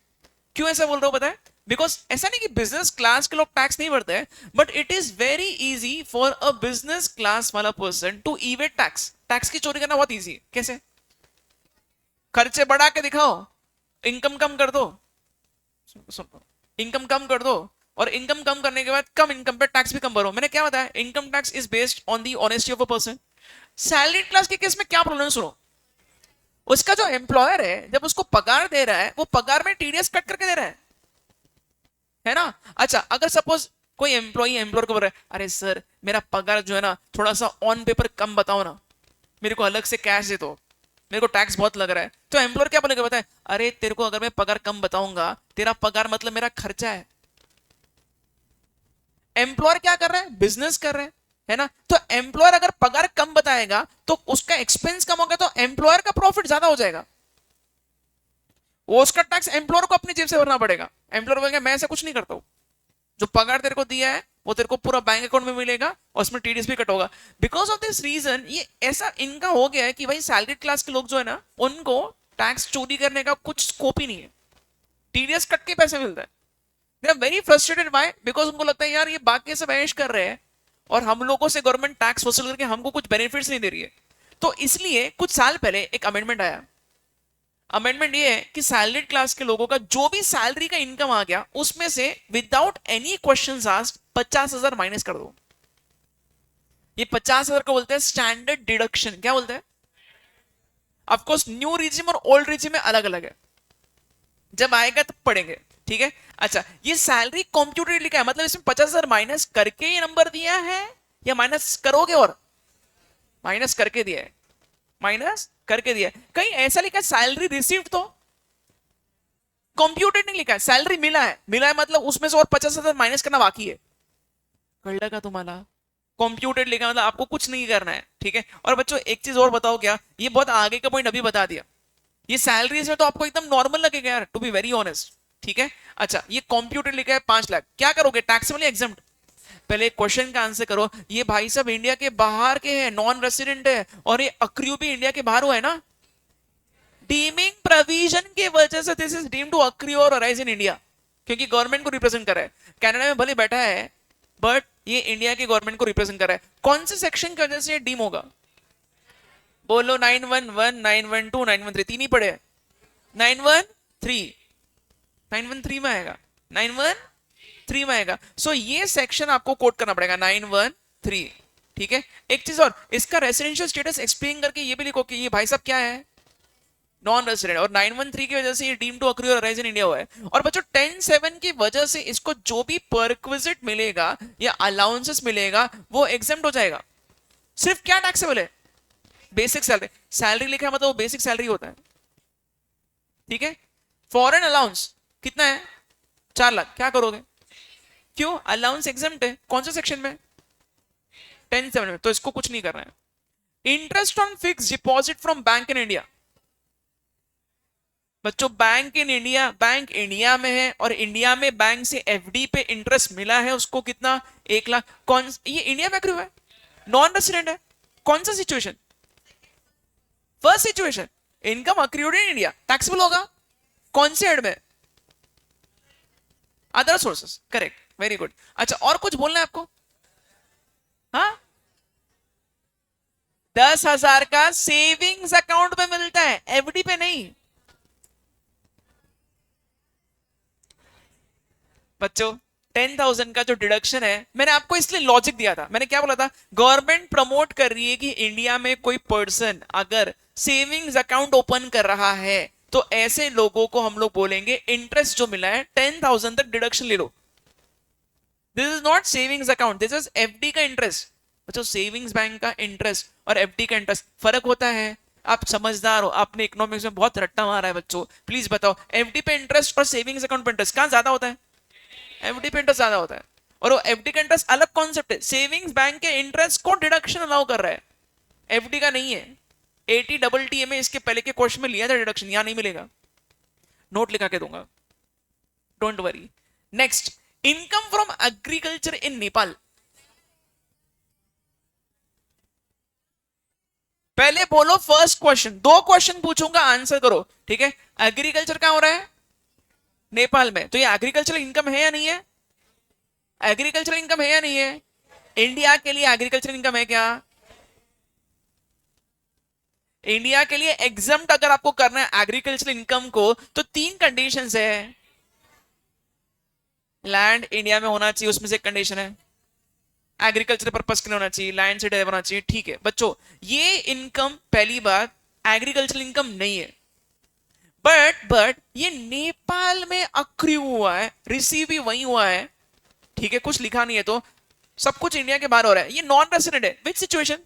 क्यों ऐसा बोल रहा हूं पता है? बिकॉज ऐसा नहीं कि बिजनेस क्लास के लोग टैक्स नहीं भरते हैं, but it is very easy for a business class वाला person to evade tax. Tax की चोरी करना बहुत इजी है। कैसे? खर्चे बढ़ा के दिखाओ, इनकम कम कर दो, सुनो, इनकम कम कर दो, और इनकम कम करने के बाद कम इनकम पे टैक्स भी कम भरो। मैंने क्या बताया? Income tax is based on the honesty of a person. Salary class के केस में क्या प्रॉब्लम है सुनो। उसका जो एम्प्लॉयर है जब उसको पगार दे रहा है, वो पगार में टीडीएस कट करके दे रहा है ना? अच्छा, अगर सपोज कोई एम्प्लॉई एम्प्लॉयर को बोल रहा है, अरे सर मेरा पगार जो है ना थोड़ा सा ऑन पेपर कम बताओ ना, मेरे को अलग से कैश दे दो, मेरे को टैक्स बहुत लग रहा है, तो एम्प्लॉयर क्या बोलेगा बताए? अरे तेरे को अगर मैं पगार कम बताऊंगा, तेरा पगार मतलब मेरा खर्चा है। एम्प्लॉयर क्या कर रहा है? बिजनेस कर रहा है ना? तो एम्प्लॉयर अगर पगार कम बताएगा तो उसका एक्सपेंस कम होगा, तो एम्प्लॉयर का प्रॉफिट ज्यादा हो जाएगा। वो उसका टैक्स एम्प्लॉयर को अपनी जेब से भरना पड़ेगा। एम्प्लॉयर बोलेगा मैं ऐसा कुछ नहीं करता हूं, जो पगार तेरे को दिया है वो तेरे को पूरा बैंक अकाउंट में मिलेगा और उसमें टीडीएस भी कट होगा। बिकॉज ऑफ दिस रीजन ये ऐसा इनका हो गया है कि भाई सैलरी क्लास के लोग जो है ना, उनको टैक्स चोरी करने का कुछ स्कोप ही नहीं है। टीडीएस कट के पैसे मिलता है। They are very frustrated. Why? Because उनको लगता है यार ये बाकी सब ऐश कर रहे हैं और हम लोगों से गवर्नमेंट टैक्स वसूल करके हमको कुछ बेनिफिट्स नहीं दे रही है। तो इसलिए कुछ साल पहले एक अमेंडमेंट आया। अमेंडमेंट ये है कि सैलरीड क्लास के लोगों का जो भी सैलरी का इनकम आ गया उसमें से without any questions asked 50,000 minus कर दो। ये 50,000 को बोलते हैं स्टैंडर्ड डिडक्शन। क्या बोलते हैं? ऑफकोर्स न्यू रिजिम और ओल्ड रिजिम में अलग अलग है, जब आएगा तब पढ़ेंगे, ठीक है? अच्छा, ये सैलरी कंप्यूटर लिखा है, मतलब इसमें 50,000 माइनस करके ये नंबर दिया है या माइनस करोगे? और माइनस करके दिया है, माइनस करके दिया है। कहीं ऐसा लिखा है सैलरी रिसीव्ड, तो कंप्यूटेड नहीं लिखा है। सैलरी मिला है, मिला है मतलब उसमें से और 50,000 माइनस करना बाकी है। कळलं का तुम्हाला? कंप्यूटेड लिखा मतलब आपको कुछ नहीं करना है, ठीक है? और बच्चों एक चीज और बताओ, क्या ये बहुत आगे का पॉइंट अभी बता दिया, ये सैलरीज में तो आपको एकदम नॉर्मल लगेगा यार, टू बी वेरी ऑनेस्ट, ठीक है? अच्छा, ये कंप्यूटेड लिखा है 5 लाख, क्या करोगे? टैक्सेबल या एग्जम्प्ट? पहले क्वेश्चन का आंसर करो। ये भाई साहब इंडिया के बाहर के हैं, नॉन रेसिडेंट है, और ये अक्रियू भी इंडिया के बाहर हुआ है ना, डीमिंग प्रोविजन के वजह से दिस इज डीम्ड टू अक्रियो और अराइज इन इंडिया, क्योंकि गवर्नमेंट को रिप्रेजेंट कर रहा है। कनाडा में भले बैठा है बट ये इंडिया के गवर्नमेंट को रिप्रेजेंट कर रहा है। कौन से सेक्शन की वजह से ये डीम होगा? बोलो 911, 912, 913, तीन ही पड़े हैं। 913, 913 में आएगा, 913 में आएगा। सो ये सेक्शन आपको कोट करना पड़ेगा, 913, ठीक है? एक चीज और, इसका रेसिडेंशियल स्टेटस एक्सप्लेन करके ये भी लिखो कि ये भाई साहब क्या है, नॉन रेसिडेंट, और 913 की वजह से ये deem to accrue or arise in India हुआ है। और बच्चों 10(7) की वजह से इसको जो भी परक्विजिट मिलेगा या अलाउंसेस मिलेगा वो एग्जेम्प्ट हो जाएगा। सिर्फ क्या टैक्सेबल है? Basic salary. सैलरी लिखा है मतलब वो बेसिक सैलरी होता है, ठीक है? फॉरेन अलाउंस कितना है? 4 लाख। क्या करोगे? क्यों? अलाउंस एग्जेम्प्ट है। कौन से सेक्शन में? 10(7) में, तो इसको कुछ नहीं करना है। Interest on fix deposit from bank in India. बच्चों bank in India, bank India में है और इंडिया में बैंक से एफडी पे इंटरेस्ट मिला है उसको कितना? 1 लाख। कौन? ये इंडिया में अक्रू है, नॉन रेसिडेंट है। कौन सा situation? First situation, income accrued in India, taxable होगा। कौन से हेड में? Other sources, correct, very good. अच्छा, और कुछ बोलना है आपको? हाँ, 10,000 का सेविंग्स अकाउंट में मिलता है, एफडी पे नहीं। बच्चों 10,000 का जो डिडक्शन है, मैंने आपको इसलिए लॉजिक दिया था। मैंने क्या बोला था? गवर्नमेंट प्रमोट कर रही है कि इंडिया में कोई पर्सन अगर सेविंग्स अकाउंट ओपन कर रहा है तो ऐसे लोगों को हम लोग बोलेंगे इंटरेस्ट जो मिला है 10,000 तक डिडक्शन ले लो। This is not savings account, this is FD का इंटरेस्ट। बच्चों सेविंग्स बैंक का इंटरेस्ट और एफडी का इंटरेस्ट फर्क होता है। आप समझदार हो, आपने इकोनॉमिक्स में बहुत रट्टा मारा है बच्चों। प्लीज बताओ, एफडी पे इंटरेस्ट और सेविंग्स अकाउंट पे इंटरेस्ट कहां ज्यादा होता है? एफडी पे इंटरेस्ट ज्यादा होता है। और वो एफडी का इंटरेस्ट अलग कॉन्सेप्ट है, सेविंग्स बैंक के इंटरेस्ट को डिडक्शन अलाउ कर रहा है, एफडी का नहीं है। 80 में इसके पहले के क्वेश्चन में लिया था डिडक्शन, यहां नहीं मिलेगा, नोट लिखा के दूंगा, don't worry. Next, income from agriculture in Nepal. पहले बोलो फर्स्ट क्वेश्चन, दो क्वेश्चन पूछूंगा आंसर करो, ठीक है। एग्रीकल्चर कहां हो रहा है? नेपाल में। तो ये एग्रीकल्चरल इनकम है या नहीं है? एग्रीकल्चरल इनकम है या नहीं है? इंडिया के लिए एग्रीकल्चरल इनकम है क्या? इंडिया के लिए एग्जाम्प्ट अगर आपको करना है एग्रीकल्चरल इनकम को, तो तीन कंडीशंस है। लैंड इंडिया में होना चाहिए, उसमें से एक कंडीशन है। एग्रीकल्चर पर्पस के लिए होना चाहिए, लैंड से डेवलप होना चाहिए, ठीक है बच्चों। ये इनकम पहली बात एग्रीकल्चरल इनकम नहीं है। बट ये नेपाल में अक्रू हुआ है, रिसीव भी वही हुआ है, ठीक है। कुछ लिखा नहीं है तो सब कुछ इंडिया के बाहर हो रहा है। ये नॉन रेसिडेंट है। विच situation?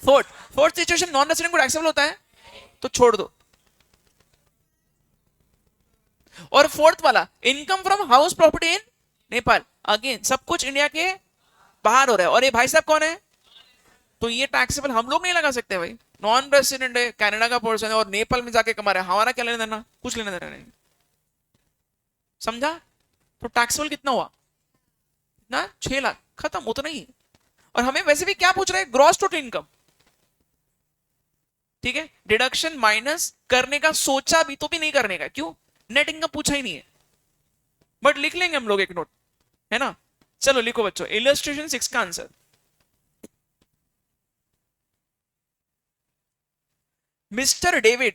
Fourth. Fourth situation non resident को एक्सेप्ट होता है, तो छोड़ दो। और फोर्थ वाला income from house property in Nepal, again सब कुछ इंडिया के बाहर हो रहा है। और ये भाई साहब कौन है? तो ये टैक्सेबल हम लोग नहीं लगा सकते भाई। नॉन रेसिडेंट है, कनाडा का पर्सन है और नेपाल में जाके कमा रहा है, हमारा क्या लेना देना? कुछ लेना देना नहीं। समझा? तो टैक्सेबल कितना हुआ ना? 6 लाख, खत्म, उतना ही। और हमें वैसे भी क्या पूछ रहे हैं? ग्रॉस टोटल इनकम, ठीक है। डिडक्शन माइनस करने का सोचा भी तो भी नहीं करने का, क्यों? नेट इनकम पूछा ही नहीं है। बट लिख लेंगे हम लोग एक नोट, है ना। चलो लिखो बच्चों, इलस्ट्रेशन 6 का आंसर। मिस्टर डेविड,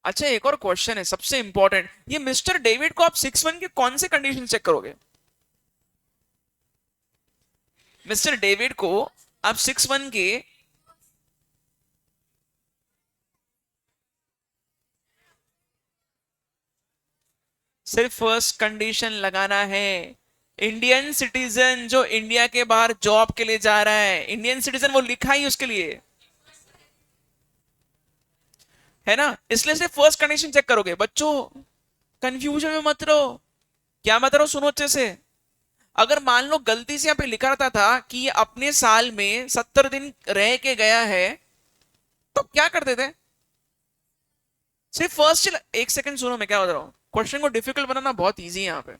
अच्छा एक और क्वेश्चन है सबसे इंपॉर्टेंट। ये मिस्टर डेविड को आप 6-1 के कौन से कंडीशन चेक करोगे? मिस्टर डेविड को आप 6-1 के सिर्फ फर्स्ट कंडीशन लगाना है। इंडियन सिटीजन जो इंडिया के बाहर जॉब के लिए जा रहा है, इंडियन सिटीजन वो लिखा ही उसके लिए है ना, इसलिए सिर्फ फर्स्ट कंडीशन चेक करोगे। बच्चों कंफ्यूजन में मत रहो। क्या मत रहो, सुनो अच्छे से। अगर मान लो गलती से यहाँ पे लिखा रहता था कि ये अपने साल में 70 दिन रह के गया है, तो क्या करते थे? सिर्फ फर्स्ट। एक सेकंड सुनो, मैं क्या बता रहा हूँ। क्वेश्चन को डिफिकल्ट बनाना बहुत इजी है यहाँ पे।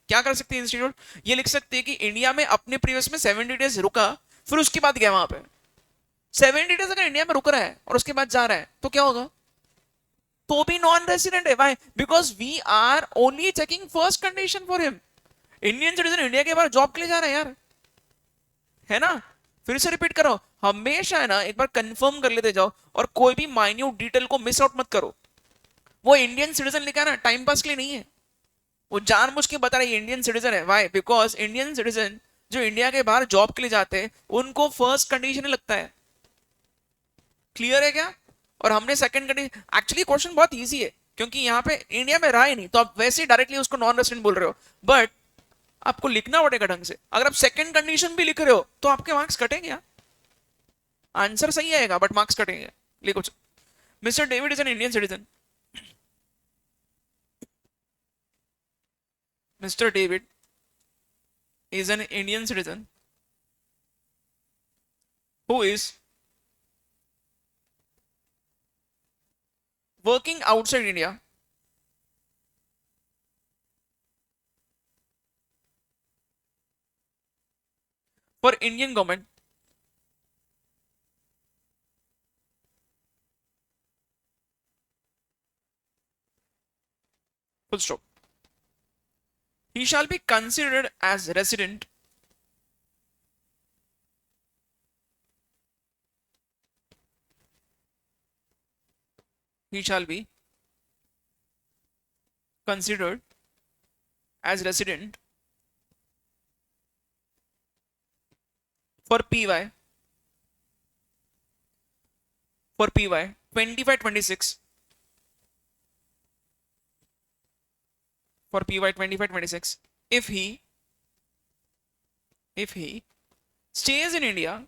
क्या कर सकते हैं इंस्टीट्यूट? ये लिख सकते हैं कि इंडिया में अपने प्रीवियस में 70 डेज रुका, फिर उसके बाद गया वहां पे। 70 डेज अगर इंडिया में रुक रहा है और उसके बाद जा रहा है तो क्या होगा? तो भी नॉन रेसिडेंट है। Why? Because we are only checking first condition for him. Indian citizen India के बाहर जॉब के लिए जा रहा है यार, है ना। फिर से रिपीट करो, हमेशा है ना एक बार कंफर्म कर लेते जाओ और कोई भी माइन्यूट डिटेल को मिस आउट मत करो। वो इंडियन सिटीजन लिखा है ना, टाइम पास के लिए नहीं है। वो जानबूझ के बता रहा है इंडियन सिटीजन है। व्हाई? बिकॉज इंडियन सिटीजन जो इंडिया के बाहर जॉब के लिए जाते हैं उनको फर्स्ट कंडीशन लगता है। क्लियर है क्या? और हमने सेकंड कंडीशन। एक्चुअली क्वेश्चन बहुत इजी है क्योंकि यहाँ पे इंडिया में रहा ही नहीं, तो आप वैसे ही डायरेक्टली उसको नॉन रेसिडेंट बोल रहे हो। बट आपको लिखना पड़ेगा ढंग से। अगर आप सेकंड कंडीशन भी लिख रहे हो तो आपके मार्क्स कटेंगे यार। आंसर सही आएगा बट मार्क्स कटेंगे। लिखो, mister David is an Indian citizen. Mister David is an Indian citizen who is working outside India for Indian government full stop. He shall be considered as resident he shall be considered as resident for PY 25-26 for PY 25-26 if he stays in India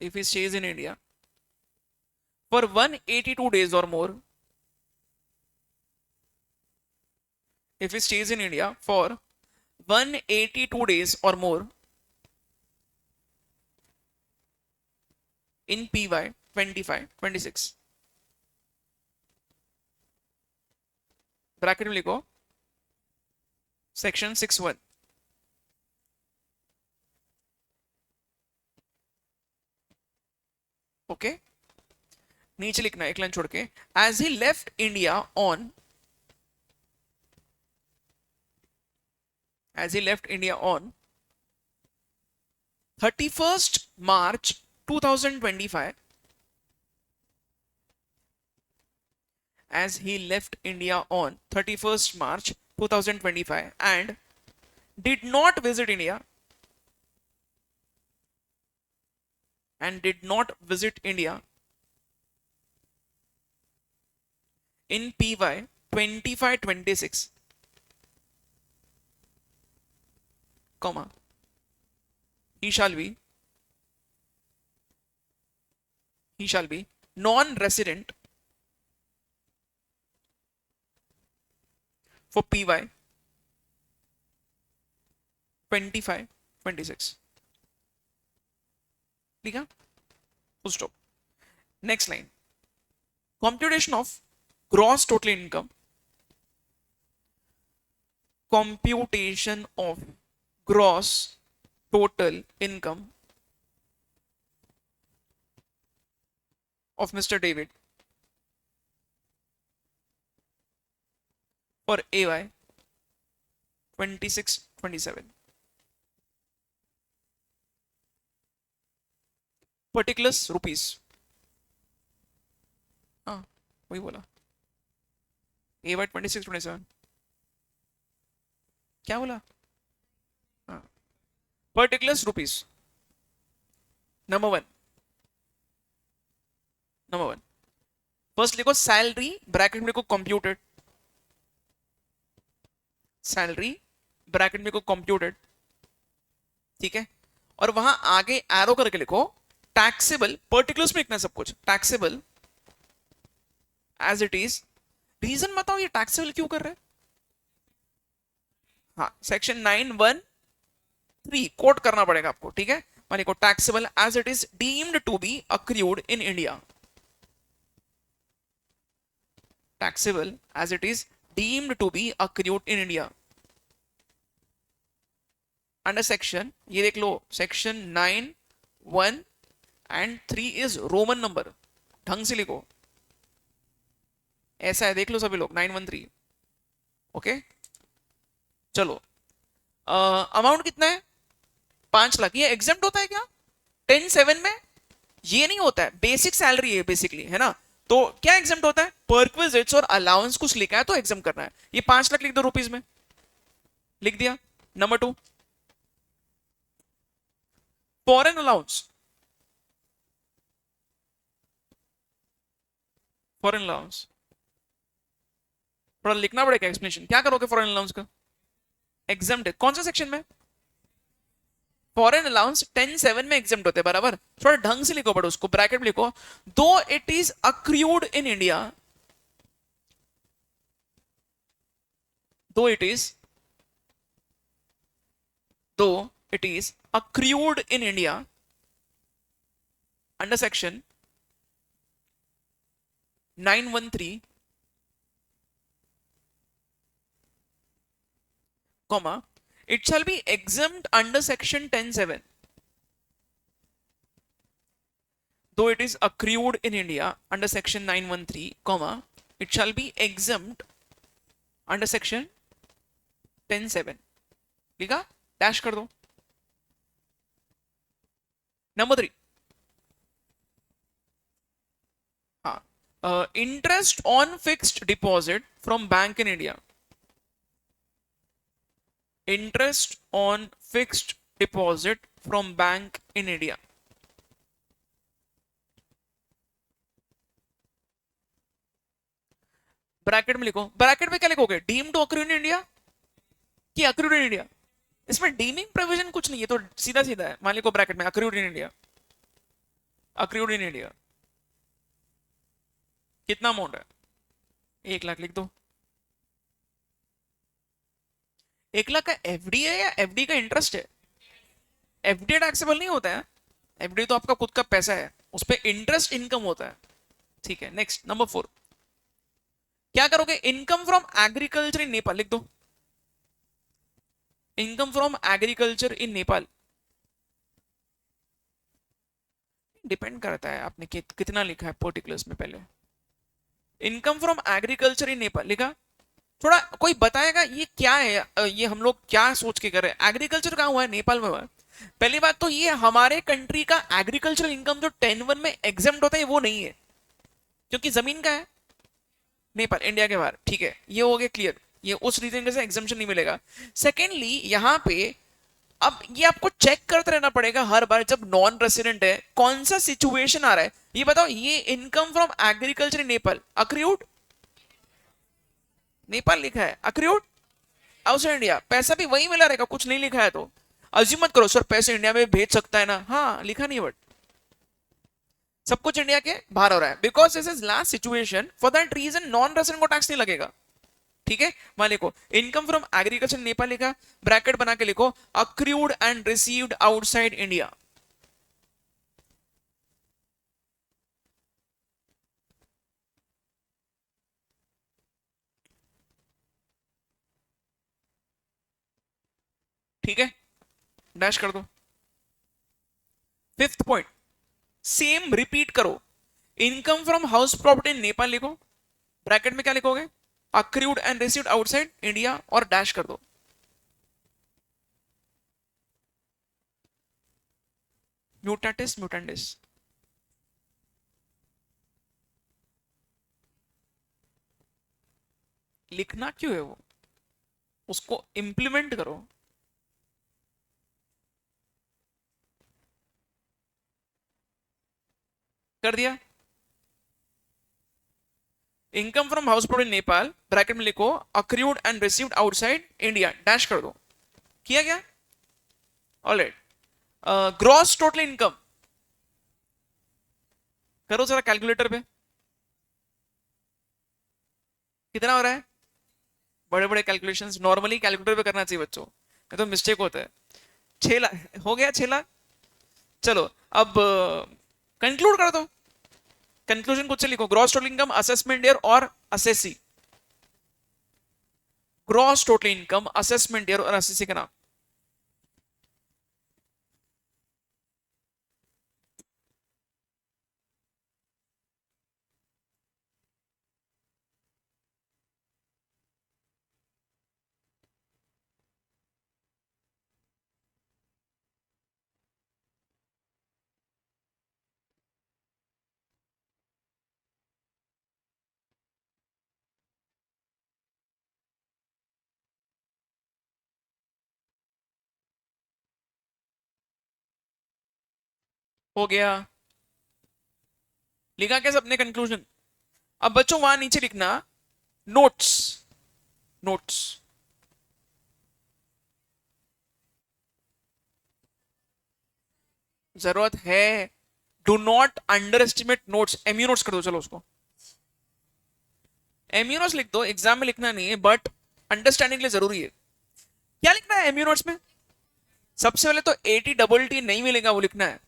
if he stays in India for 182 days or more, if he stays in India for 182 days or more in PY 25-26 bracket में लिखो section 6(1). Okay, नीचे लिखना एक line छोड़ के, as he left India on, as he left India on 31st March 2025, as he left India on 31st March 2025 and did not visit India, in PY 25-26, comma, he shall be non-resident for PY 25-26. ठीक है, full stop. Next line, computation of gross total income, computation of gross total income of Mr. David for AY 26-27. Particulars rupees. हाँ वही बोला, AY 26-27 क्या बोला? Particulars rupees. Number one, first लिखो salary, bracket में लिखो कंप्यूटेड, सैलरी ब्रैकेट में लिखो कंप्यूटेड, ठीक है, और वहां आगे एरो करके लिखो टैक्सेबल, पर्टिकुलर्स में लिखना सब कुछ, taxable as it is. Reason बताओ ये टैक्सेबल क्यों कर रहे हैं? हाँ, सेक्शन 9(1)(3 कोट करना पड़ेगा आपको, ठीक है। मानिए को taxable as it is deemed to be accrued in India, taxable as it is deemed to be accrued in India under section, ये देख लो, सेक्शन 9(1)(3 इज रोमन नंबर, ढंग से लिखो, ऐसा है, देख लो सभी लोग 9(1)(3, ओके। चलो अमाउंट कितना है? 5 लाख। ये एग्जेम्प्ट होता है क्या 10(7) में? ये नहीं होता है, बेसिक सैलरी है बेसिकली, है ना। तो क्या एग्जेम्प्ट होता है? परक्विजिट्स और अलाउंस कुछ लिखा है तो एग्जाम करना है। ये 5 लाख लिख दो रुपीज में, लिख दिया। Number 2, foreign allowance, foreign allowance थोड़ा लिखना पड़ेगा एक्सप्लेनेशन, क्या करोगे फॉरेन अलाउंस का? एग्जाम्प्ट है, कौन सा सेक्शन में? फॉरेन अलाउंस 10(7) में एग्जाम्प्ट होते हैं, बराबर। थोड़ा ढंग से लिखो, बट उसको ब्रैकेट में लिखो, though it is accrued in India, though it is accrued in India under section 9(1)(3, comma, it shall be exempt under section 10(7), though it is accrued in India under section 9(1)(3, comma, it shall be exempt under section 10(7). लिखा, dash कर दो। Number 3, हाँ, interest on fixed deposit from bank in India, interest on fixed deposit from bank in India, bracket में लिखो, bracket में क्या लिखोगे? Deem to accrued in India कि अक्रूड इन इंडिया? इसमें डीमिंग प्रोविजन कुछ नहीं है, तो सीधा सीधा है। मान लिखो ब्रैकेट में accrued in India, accrued in India कितना अमाउंट है? 1 लाख लिख दो। 1 लाख का एफडी है या एफडी का इंटरेस्ट है? एफडी टैक्सेबल नहीं होता है, एफडी तो आपका खुद का पैसा है, उस पर इंटरेस्ट इनकम होता है, ठीक है। नेक्स्ट, नंबर 4, क्या करोगे? Income from agriculture in Nepal लिख दो, income from agriculture in Nepal. Depend करता है आपने कितना लिखा है पर्टिकुलर्स में। पहले income from agriculture in Nepal लिखा, थोड़ा कोई बताएगा ये क्या है? ये हम लोग क्या सोच के कर रहे हैं? एग्रीकल्चर कहाँ हुआ है? नेपाल में हुआ है। पहली बात तो ये हमारे कंट्री का एग्रीकल्चरल इनकम जो 10(1) में एग्जेम्प्ट होता है वो नहीं है, क्योंकि जमीन का है नेपाल, इंडिया के बाहर। ठीक है, ये हो गया क्लियर, ये उस रीजन से एग्जाम्पशन नहीं मिलेगा। सेकेंडली यहाँ पे अब ये आपको चेक करते रहना पड़ेगा हर बार जब नॉन रेसिडेंट है कौन सा सिचुएशन आ रहा है। ये बताओ, ये income from agriculture in Nepal accrued Nepal लिखा है, अक्रूड आउटसाइड इंडिया, पैसा भी वही मिला रहेगा, कुछ नहीं लिखा है तो अज्यूम मत करो सर पैसे इंडिया में भेज सकता है ना। हाँ लिखा नहीं, बट सब कुछ इंडिया के बाहर हो रहा है, because this is last situation, for that reason non resident को टैक्स नहीं लगेगा। ठीक है, मान लिखो इनकम फ्रॉम एग्रीकल्चर नेपाल लिखा, ब्रैकेट बना के लिखो accrued and received outside India. ठीक है, डैश कर दो। फिफ्थ पॉइंट सेम रिपीट करो, income from house property in Nepal लिखो, ब्रैकेट में क्या लिखोगे? Accrued and received outside India और डैश कर दो। म्यूटेटिस म्यूटेंडिस, लिखना क्यों है वो? उसको इंप्लीमेंट करो। कर दिया। Income from house property Nepal, bracket में लिखो accrued and received outside India, dash कर दो। किया गया? ऑलराइट। ग्रॉस टोटल इनकम करो जरा कैलकुलेटर पे, कितना हो रहा है? बड़े बड़े कैलकुलेशंस नॉर्मली कैलकुलेटर पे करना चाहिए बच्चों, नहीं तो मिस्टेक होता है। 6 लाख हो गया, 6 लाख। चलो अब कंक्लूड कर दो, कंक्लूजन कुछ से लिखो, gross total income, assessment year और assessee. Gross total income, assessment year और असेसी का नाम। हो गया, लिखा क्या सबने कंक्लूजन? अब बच्चों वहां नीचे लिखना नोट्स, नोट्स। जरूरत है, do not under estimate notes, MU notes कर दो। चलो उसको एमयू नोट्स लिख दो, एग्जाम में लिखना नहीं है बट अंडरस्टैंडिंग के लिए जरूरी है। क्या लिखना है एमयू नोट्स में? सबसे पहले तो एटी डबल टी नहीं मिलेगा, वो लिखना है।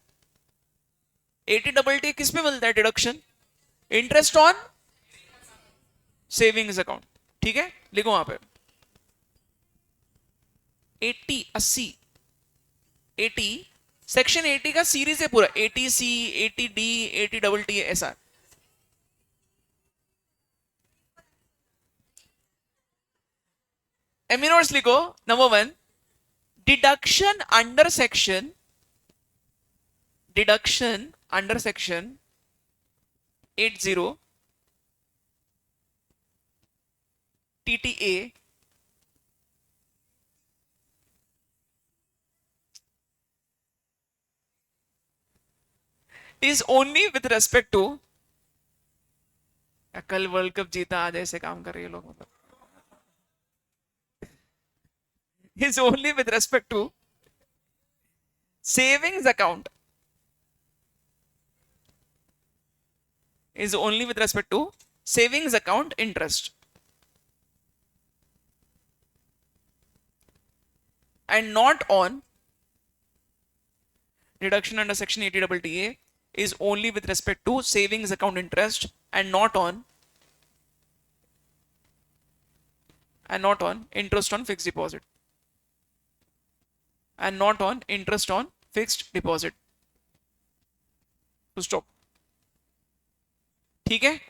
एटी डबल टी किस में मिलता है? Deduction interest on savings account. ठीक है, लिखो वहां पे 80 80 80, सेक्शन 80 का सीरीज है पूरा, 80C 80D 80 ऐसा। एमिनोर्स लिखो, number 1 deduction under section, deduction under section 80 TTA is only with respect to, कल वर्ल्ड कप जीता आज ऐसे काम कर रहे हैं लोग, मतलब is only with respect to savings account, is only with respect to savings account interest and not on, deduction under section 80 is only with respect to savings account interest and not on and not on interest on fixed deposit, and not on interest on fixed deposit. To stop. ठीक है.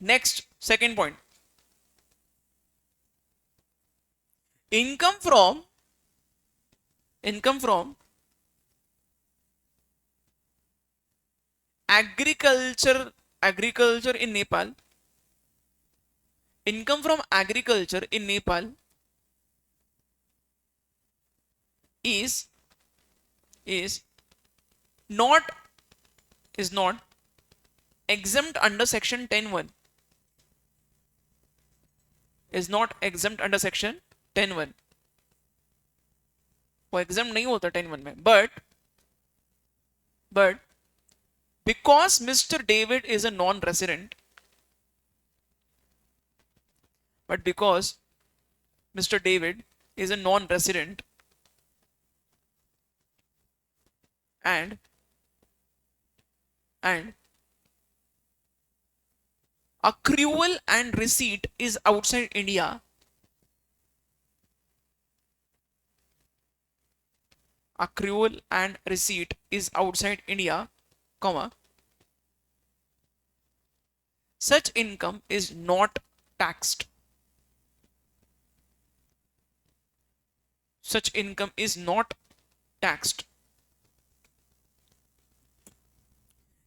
Next, second point. Income from agriculture in Nepal. Income from agriculture in Nepal is not exempt under section 10(1). Is not exempt under section 10(1). वो exempt नहीं होता 10(1) में, but because Mr. David is a non-resident, and accrual and receipt is outside India, comma, such income is not taxed.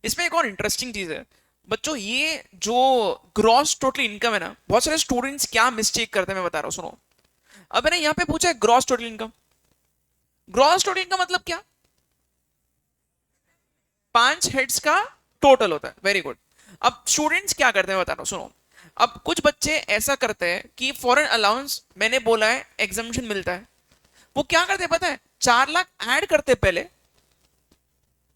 इसमें एक और interesting चीज है बच्चों, ये जो ग्रॉस टोटल इनकम है ना, बहुत सारे स्टूडेंट्स क्या मिस्टेक करते हैं मैं बता रहा हूं, सुनो. अब मैंने यहां पे पूछा है gross total income. Gross total income मतलब क्या? 5 हेड्स का टोटल होता है. Very good. अब स्टूडेंट्स क्या करते हैं बता रहा हूं, सुनो. अब कुछ बच्चे ऐसा करते हैं कि फॉरेन अलाउंस मैंने बोला है एग्जम्पशन मिलता है, वो क्या करते हैं पता है, 4 लाख ऐड करते पहले,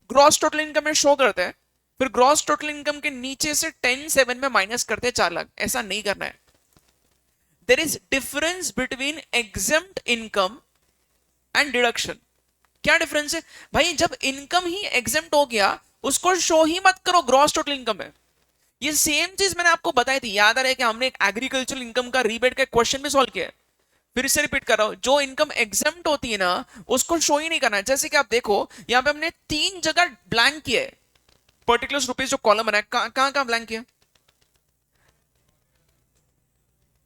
ग्रॉस टोटल इनकम में शो करते हैं, फिर ग्रॉस टोटल इनकम के नीचे से 10(7) में माइनस करते हैं 4 लाख. ऐसा नहीं करना है. There is difference between exempt income and deduction. क्या डिफरेंस है भाई? जब इनकम ही एग्जम्प्ट हो गया उसको शो ही मत करो ग्रॉस टोटल इनकम है. ये सेम चीज मैंने आपको बताई थी, याद आ रहा है कि हमने एक एग्रीकल्चरल इनकम का रीबेट का क्वेश्चन भी सॉल्व किया है. फिर से रिपीट कर रहा हूं, जो इनकम एग्जम्प्ट होती है ना उसको शो ही नहीं करना है. जैसे कि आप देखो यहां पे हमने 3 जगह ब्लैंक किया है, पर्टिकुलर रुपीज जो कॉलम बनाया, कहां ब्लैंक किया?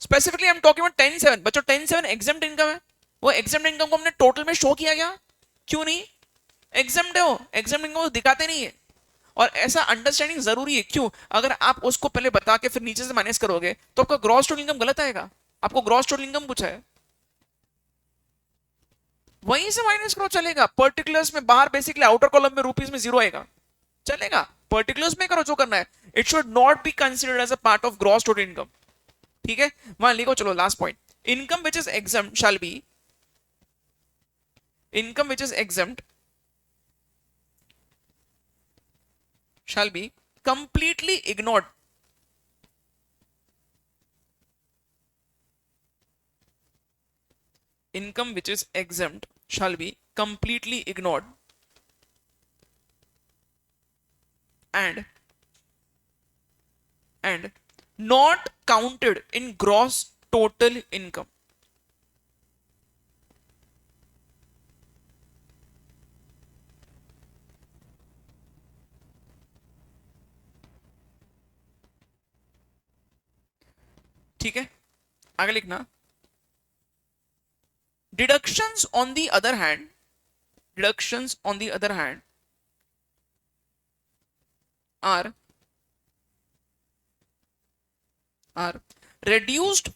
Specifically I am talking about 10(7). बच्चों 10(7) एग्जम्प्ट इनकम है. वो एग्जम्प्ट इनकम को हमने टोटल में शो किया गया, क्यों नहीं? एग्जम्प्ट है वो, एग्जम्प्ट इनकम को दिखाते नहीं है. और ऐसा अंडरस्टैंडिंग जरूरी है. क्यों? अगर आप उसको पहले बता के फिर नीचे से माइनस करोगे तो आपका ग्रॉस टोटल इनकम गलत आएगा. आपको ग्रॉस टोटल इनकम पूछा है, वहीं से माइनस करो, चलेगा. पर्टिकुलर्स में बाहर बेसिकली आउटर कॉलम में रुपीस में 0 आएगा, चलेगा. पर्टिकुलर्स में करो जो करना है. It should not be considered as a part of gross total income. ठीक है, वहां लिखो. चलो last point. Income which is exempt shall be completely ignored. Income which is exempt shall be completely ignored and not counted in gross total income. ठीक है, आगे लिखना. Deductions on the other hand are reduced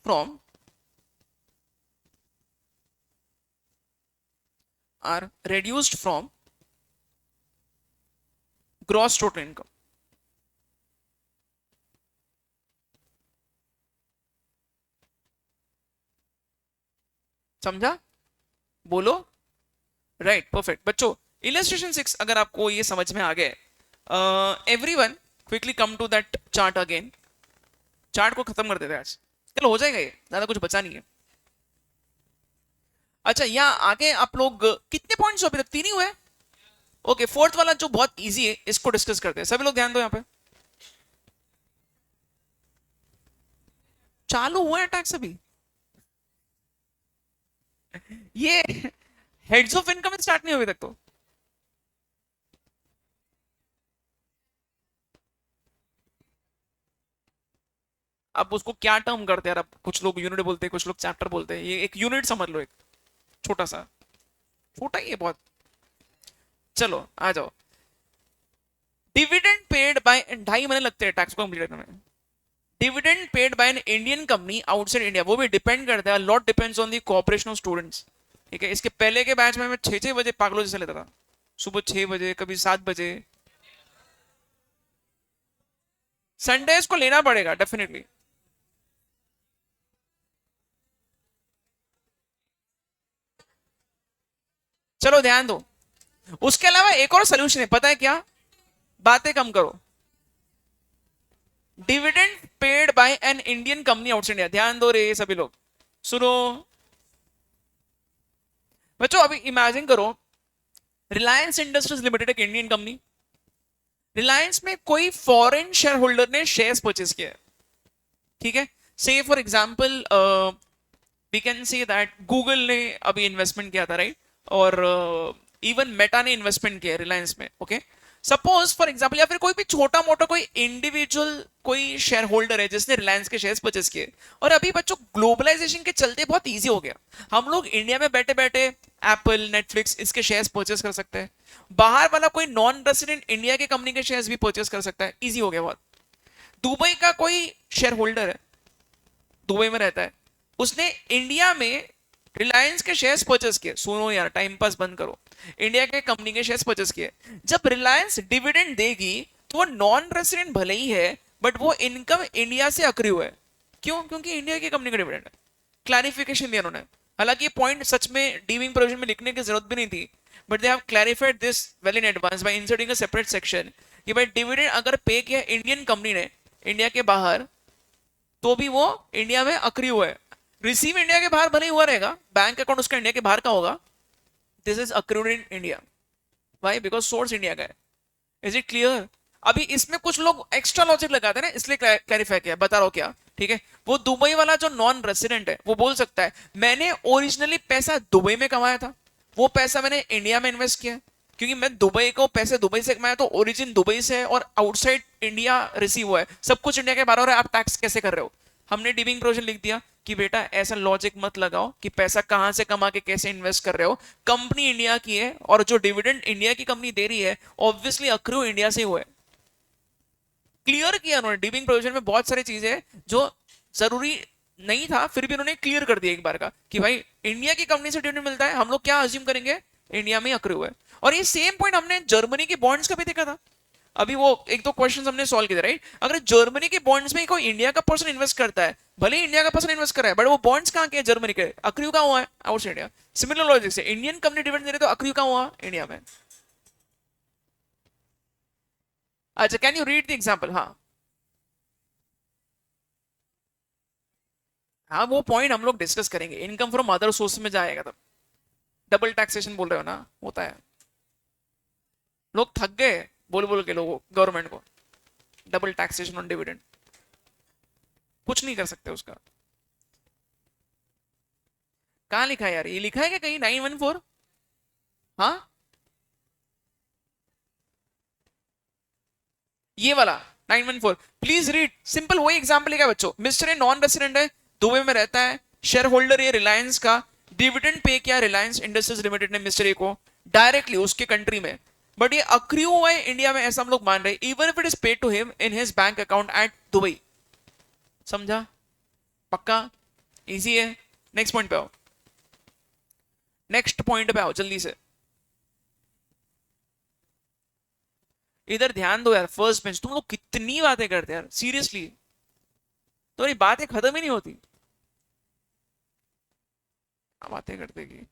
from gross total income. समझा? बोलो. Right, perfect. बच्चों illustration 6 अगर आपको ये समझ में आ गए, everyone quickly come to that chart again. Chart को खत्म कर देते हैं आज, चलो हो जाएगा, ये ज्यादा कुछ बचा नहीं है. अच्छा, यहाँ आगे आप लोग कितने पॉइंट्स अभी तक? 3 ही हुए. ओके, फोर्थ वाला जो बहुत इजी है इसको डिस्कस करते हैं. सभी लोग ध्यान दो, यहाँ पे चालू हुआ है टैक्स अभी. ये हेड्स ऑफ इनकम स्टार्ट नहीं हुई अभी तक तो। अब उसको क्या टर्म करते हैं यार, अब कुछ लोग यूनिट बोलते हैं, कुछ लोग चैप्टर बोलते हैं, ये एक यूनिट समझ लो, एक छोटा सा, छोटा ही है बहुत। चलो आ जाओ। डिविडेंड पेड बाय, 2.5 महीने लगते हैं टैक्स को कंप्लीट करने में। Dividend paid by an Indian company outside India, वो भी डिपेंड करता है, lot depends on the cooperation of students. ठीक है, इसके पहले के बैच में मैं 6-6 बजे पागलों जैसे लेता था, सुबह 6 बजे, कभी 7 बजे। संडेज को लेना पड़ेगा डेफिनेटली। चलो ध्यान दो। उसके अलावा एक और सोल्यूशन है, पता है क्या? बातें कम करो। Dividend paid by an Indian company outside India, ध्यान दो रे सभी लोग, सुनो। बच्चों अभी इमेजिन करो, रिलायंस इंडस्ट्रीज लिमिटेड एक इंडियन कंपनी, रिलायंस में कोई फॉरेन शेयर होल्डर ने शेयर्स परचेज किया है। ठीक है, say for example we can say that Google ने अभी इन्वेस्टमेंट किया था, राइट? और इवन मेटा ने इन्वेस्टमेंट किया रिलायंस में। ओके, सपोज फॉर एग्जांपल, या फिर कोई भी छोटा मोटा कोई इंडिविजुअल कोई शेयर होल्डर है जिसने रिलायंस के शेयर्स परचेस किए। और अभी बच्चों ग्लोबलाइजेशन के चलते बहुत इजी हो गया, हम लोग इंडिया में बैठे बैठे एप्पल, नेटफ्लिक्स इसके शेयर्स परचेस कर सकते हैं। बाहर वाला कोई नॉन रेसिडेंट इंडिया के कंपनी के शेयर्स भी परचेस कर सकता है, इजी हो गया बहुत। दुबई का कोई शेयर होल्डर है, दुबई में रहता है, उसने इंडिया में रिलायंस के शेयर्स परचेस किए। सुनो यार, टाइम पास बंद करो। इंडिया के कंपनी के शेयर्स परचेस किए, जब रिलायंस डिविडेंड देगी तो वो नॉन रेसिडेंट भले ही है, बट वो इनकम इंडिया से अक्रू है। क्यों? क्योंकि इंडिया की कंपनी का डिविडेंड है। क्लैरिफिकेशन दिया उन्होंने। हालांकि ये पॉइंट सच में डीविंग प्रोविजन में लिखने की जरूरत भी नहीं थी, but they have clarified this well in advance bye inserting a separate section कि भाई डिविडेंड अगर पे किया इंडियन कंपनी ने इंडिया के बाहर, तो भी वो इंडिया में अक्रू है। रिसीव इंडिया के बाहर भले ही हुआ रहेगा, बैंक अकाउंट उसका इंडिया के बाहर का होगा, this is accrued in India. Why? Because source India का है। Is it clear? अभी इसमें कुछ लोग एक्स्ट्रा लॉजिक लगाते हैं ना, इसलिए क्लैरिफाई किया, बता रहा हूं क्या। ठीक है, वो दुबई वाला जो नॉन रेसिडेंट है वो बोल सकता है मैंने ओरिजिनली पैसा दुबई में कमाया था, वो पैसा मैंने इंडिया में इन्वेस्ट किया, क्योंकि मैं दुबई को पैसे दुबई से कमाया तो ओरिजिन दुबई से है और आउटसाइड इंडिया रिसीव हुआ है, सब कुछ इंडिया के बाहर हो रहा है, आप टैक्स कैसे कर रहे हो? हमने डीबिंग प्रोविजन लिख दिया कि बेटा ऐसा लॉजिक मत लगाओ कि पैसा कहां से कमा के कैसे इन्वेस्ट कर रहे हो, कंपनी इंडिया की है और जो डिविडेंड इंडिया की कंपनी दे रही है ऑब्वियसली अक्रू इंडिया से हुआ है। क्लियर किया उन्होंने, डीबिंग प्रोविजन में बहुत सारी चीजें जो जरूरी नहीं था फिर भी उन्होंने क्लियर कर दिया एक बार का कि भाई इंडिया की कंपनी से डिविडेंड मिलता है, हम लोग क्या अज्यूम करेंगे, इंडिया में अक्रू है। और ये सेम पॉइंट हमने जर्मनी की बॉन्ड्स का भी देखा था। अभी वो एक दो क्वेश्चन हमने सॉल्व किए, राइट? अगर जर्मनी के बॉन्ड्स में कोई इंडिया का पर्सन इन्वेस्ट करता है, भले ही इंडिया का पर्सन इन्वेस्ट कर रहा है, बट वो बॉन्ड्स कहां के? जर्मनी के, अक्रू कहां हुआ है? Outside India. सिमिलर लॉजिक से इंडियन कंपनी डिविडेंड दे रही है तो अक्रू कहां हुआ? इंडिया में। अच्छा, can you read the example? हाँ हाँ, वो पॉइंट हम लोग डिस्कस करेंगे, इनकम फ्रॉम अदर सोर्स में जाएगा तब। डबल टैक्सेशन बोल रहे हो ना, होता है। लोग थक गए बोल बोल के, लोगों गवर्नमेंट को, डबल टैक्सेशन ऑन डिविडेंड, कुछ नहीं कर सकते उसका। कहाँ लिखा है यार? ये लिखा है क्या कहीं 914? हाँ, ये वाला 914 प्लीज रीड। सिंपल वही एग्जांपल लिखा है बच्चों। मिस्टर ए नॉन रेसिडेंट है, दुबई में रहता है, शेयर होल्डर है रिलायंस का, डिविडेंड पे किया रिलायंस इंडस्ट्रीज लिमिटेड ने मिस्टर ए को डायरेक्टली उसके कंट्री में, बट ये अक्रू हुआ है इंडिया में ऐसा हम लोग मान रहे हैं, even if it is paid to him in his bank account at Dubai. समझा? पक्का? इजी है। नेक्स्ट पॉइंट पे आओ, नेक्स्ट पॉइंट पे आओ जल्दी से। इधर ध्यान दो यार, फर्स्ट बेंच, तुम लोग कितनी बातें करते हैं यार, सीरियसली तुम्हारी बातें खत्म ही नहीं होती। बातें करते की।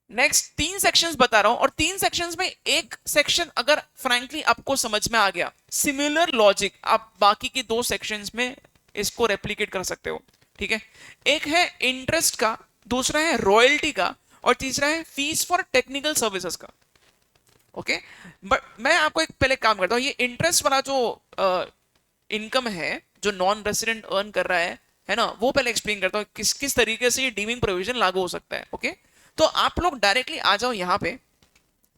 नेक्स्ट 3 सेक्शंस बता रहा हूं, और 3 सेक्शंस में एक सेक्शन अगर फ्रैंकली आपको समझ में आ गया, सिमिलर लॉजिक आप बाकी के 2 सेक्शंस में इसको रेप्लिकेट कर सकते हो। ठीक है, एक है इंटरेस्ट का, दूसरा है रॉयल्टी का, और तीसरा है फीस फॉर टेक्निकल सर्विसेज का। ओके, बट मैं आपको एक पहले काम करता हूं, ये इंटरेस्ट वाला जो इनकम है जो नॉन रेसिडेंट अर्न कर रहा है, है ना, वो पहले एक्सप्लेन करता हूँ किस किस तरीके से ये डीमिंग प्रोविजन लागू हो सकता है। ओके, तो आप लोग डायरेक्टली आ जाओ यहाँ पे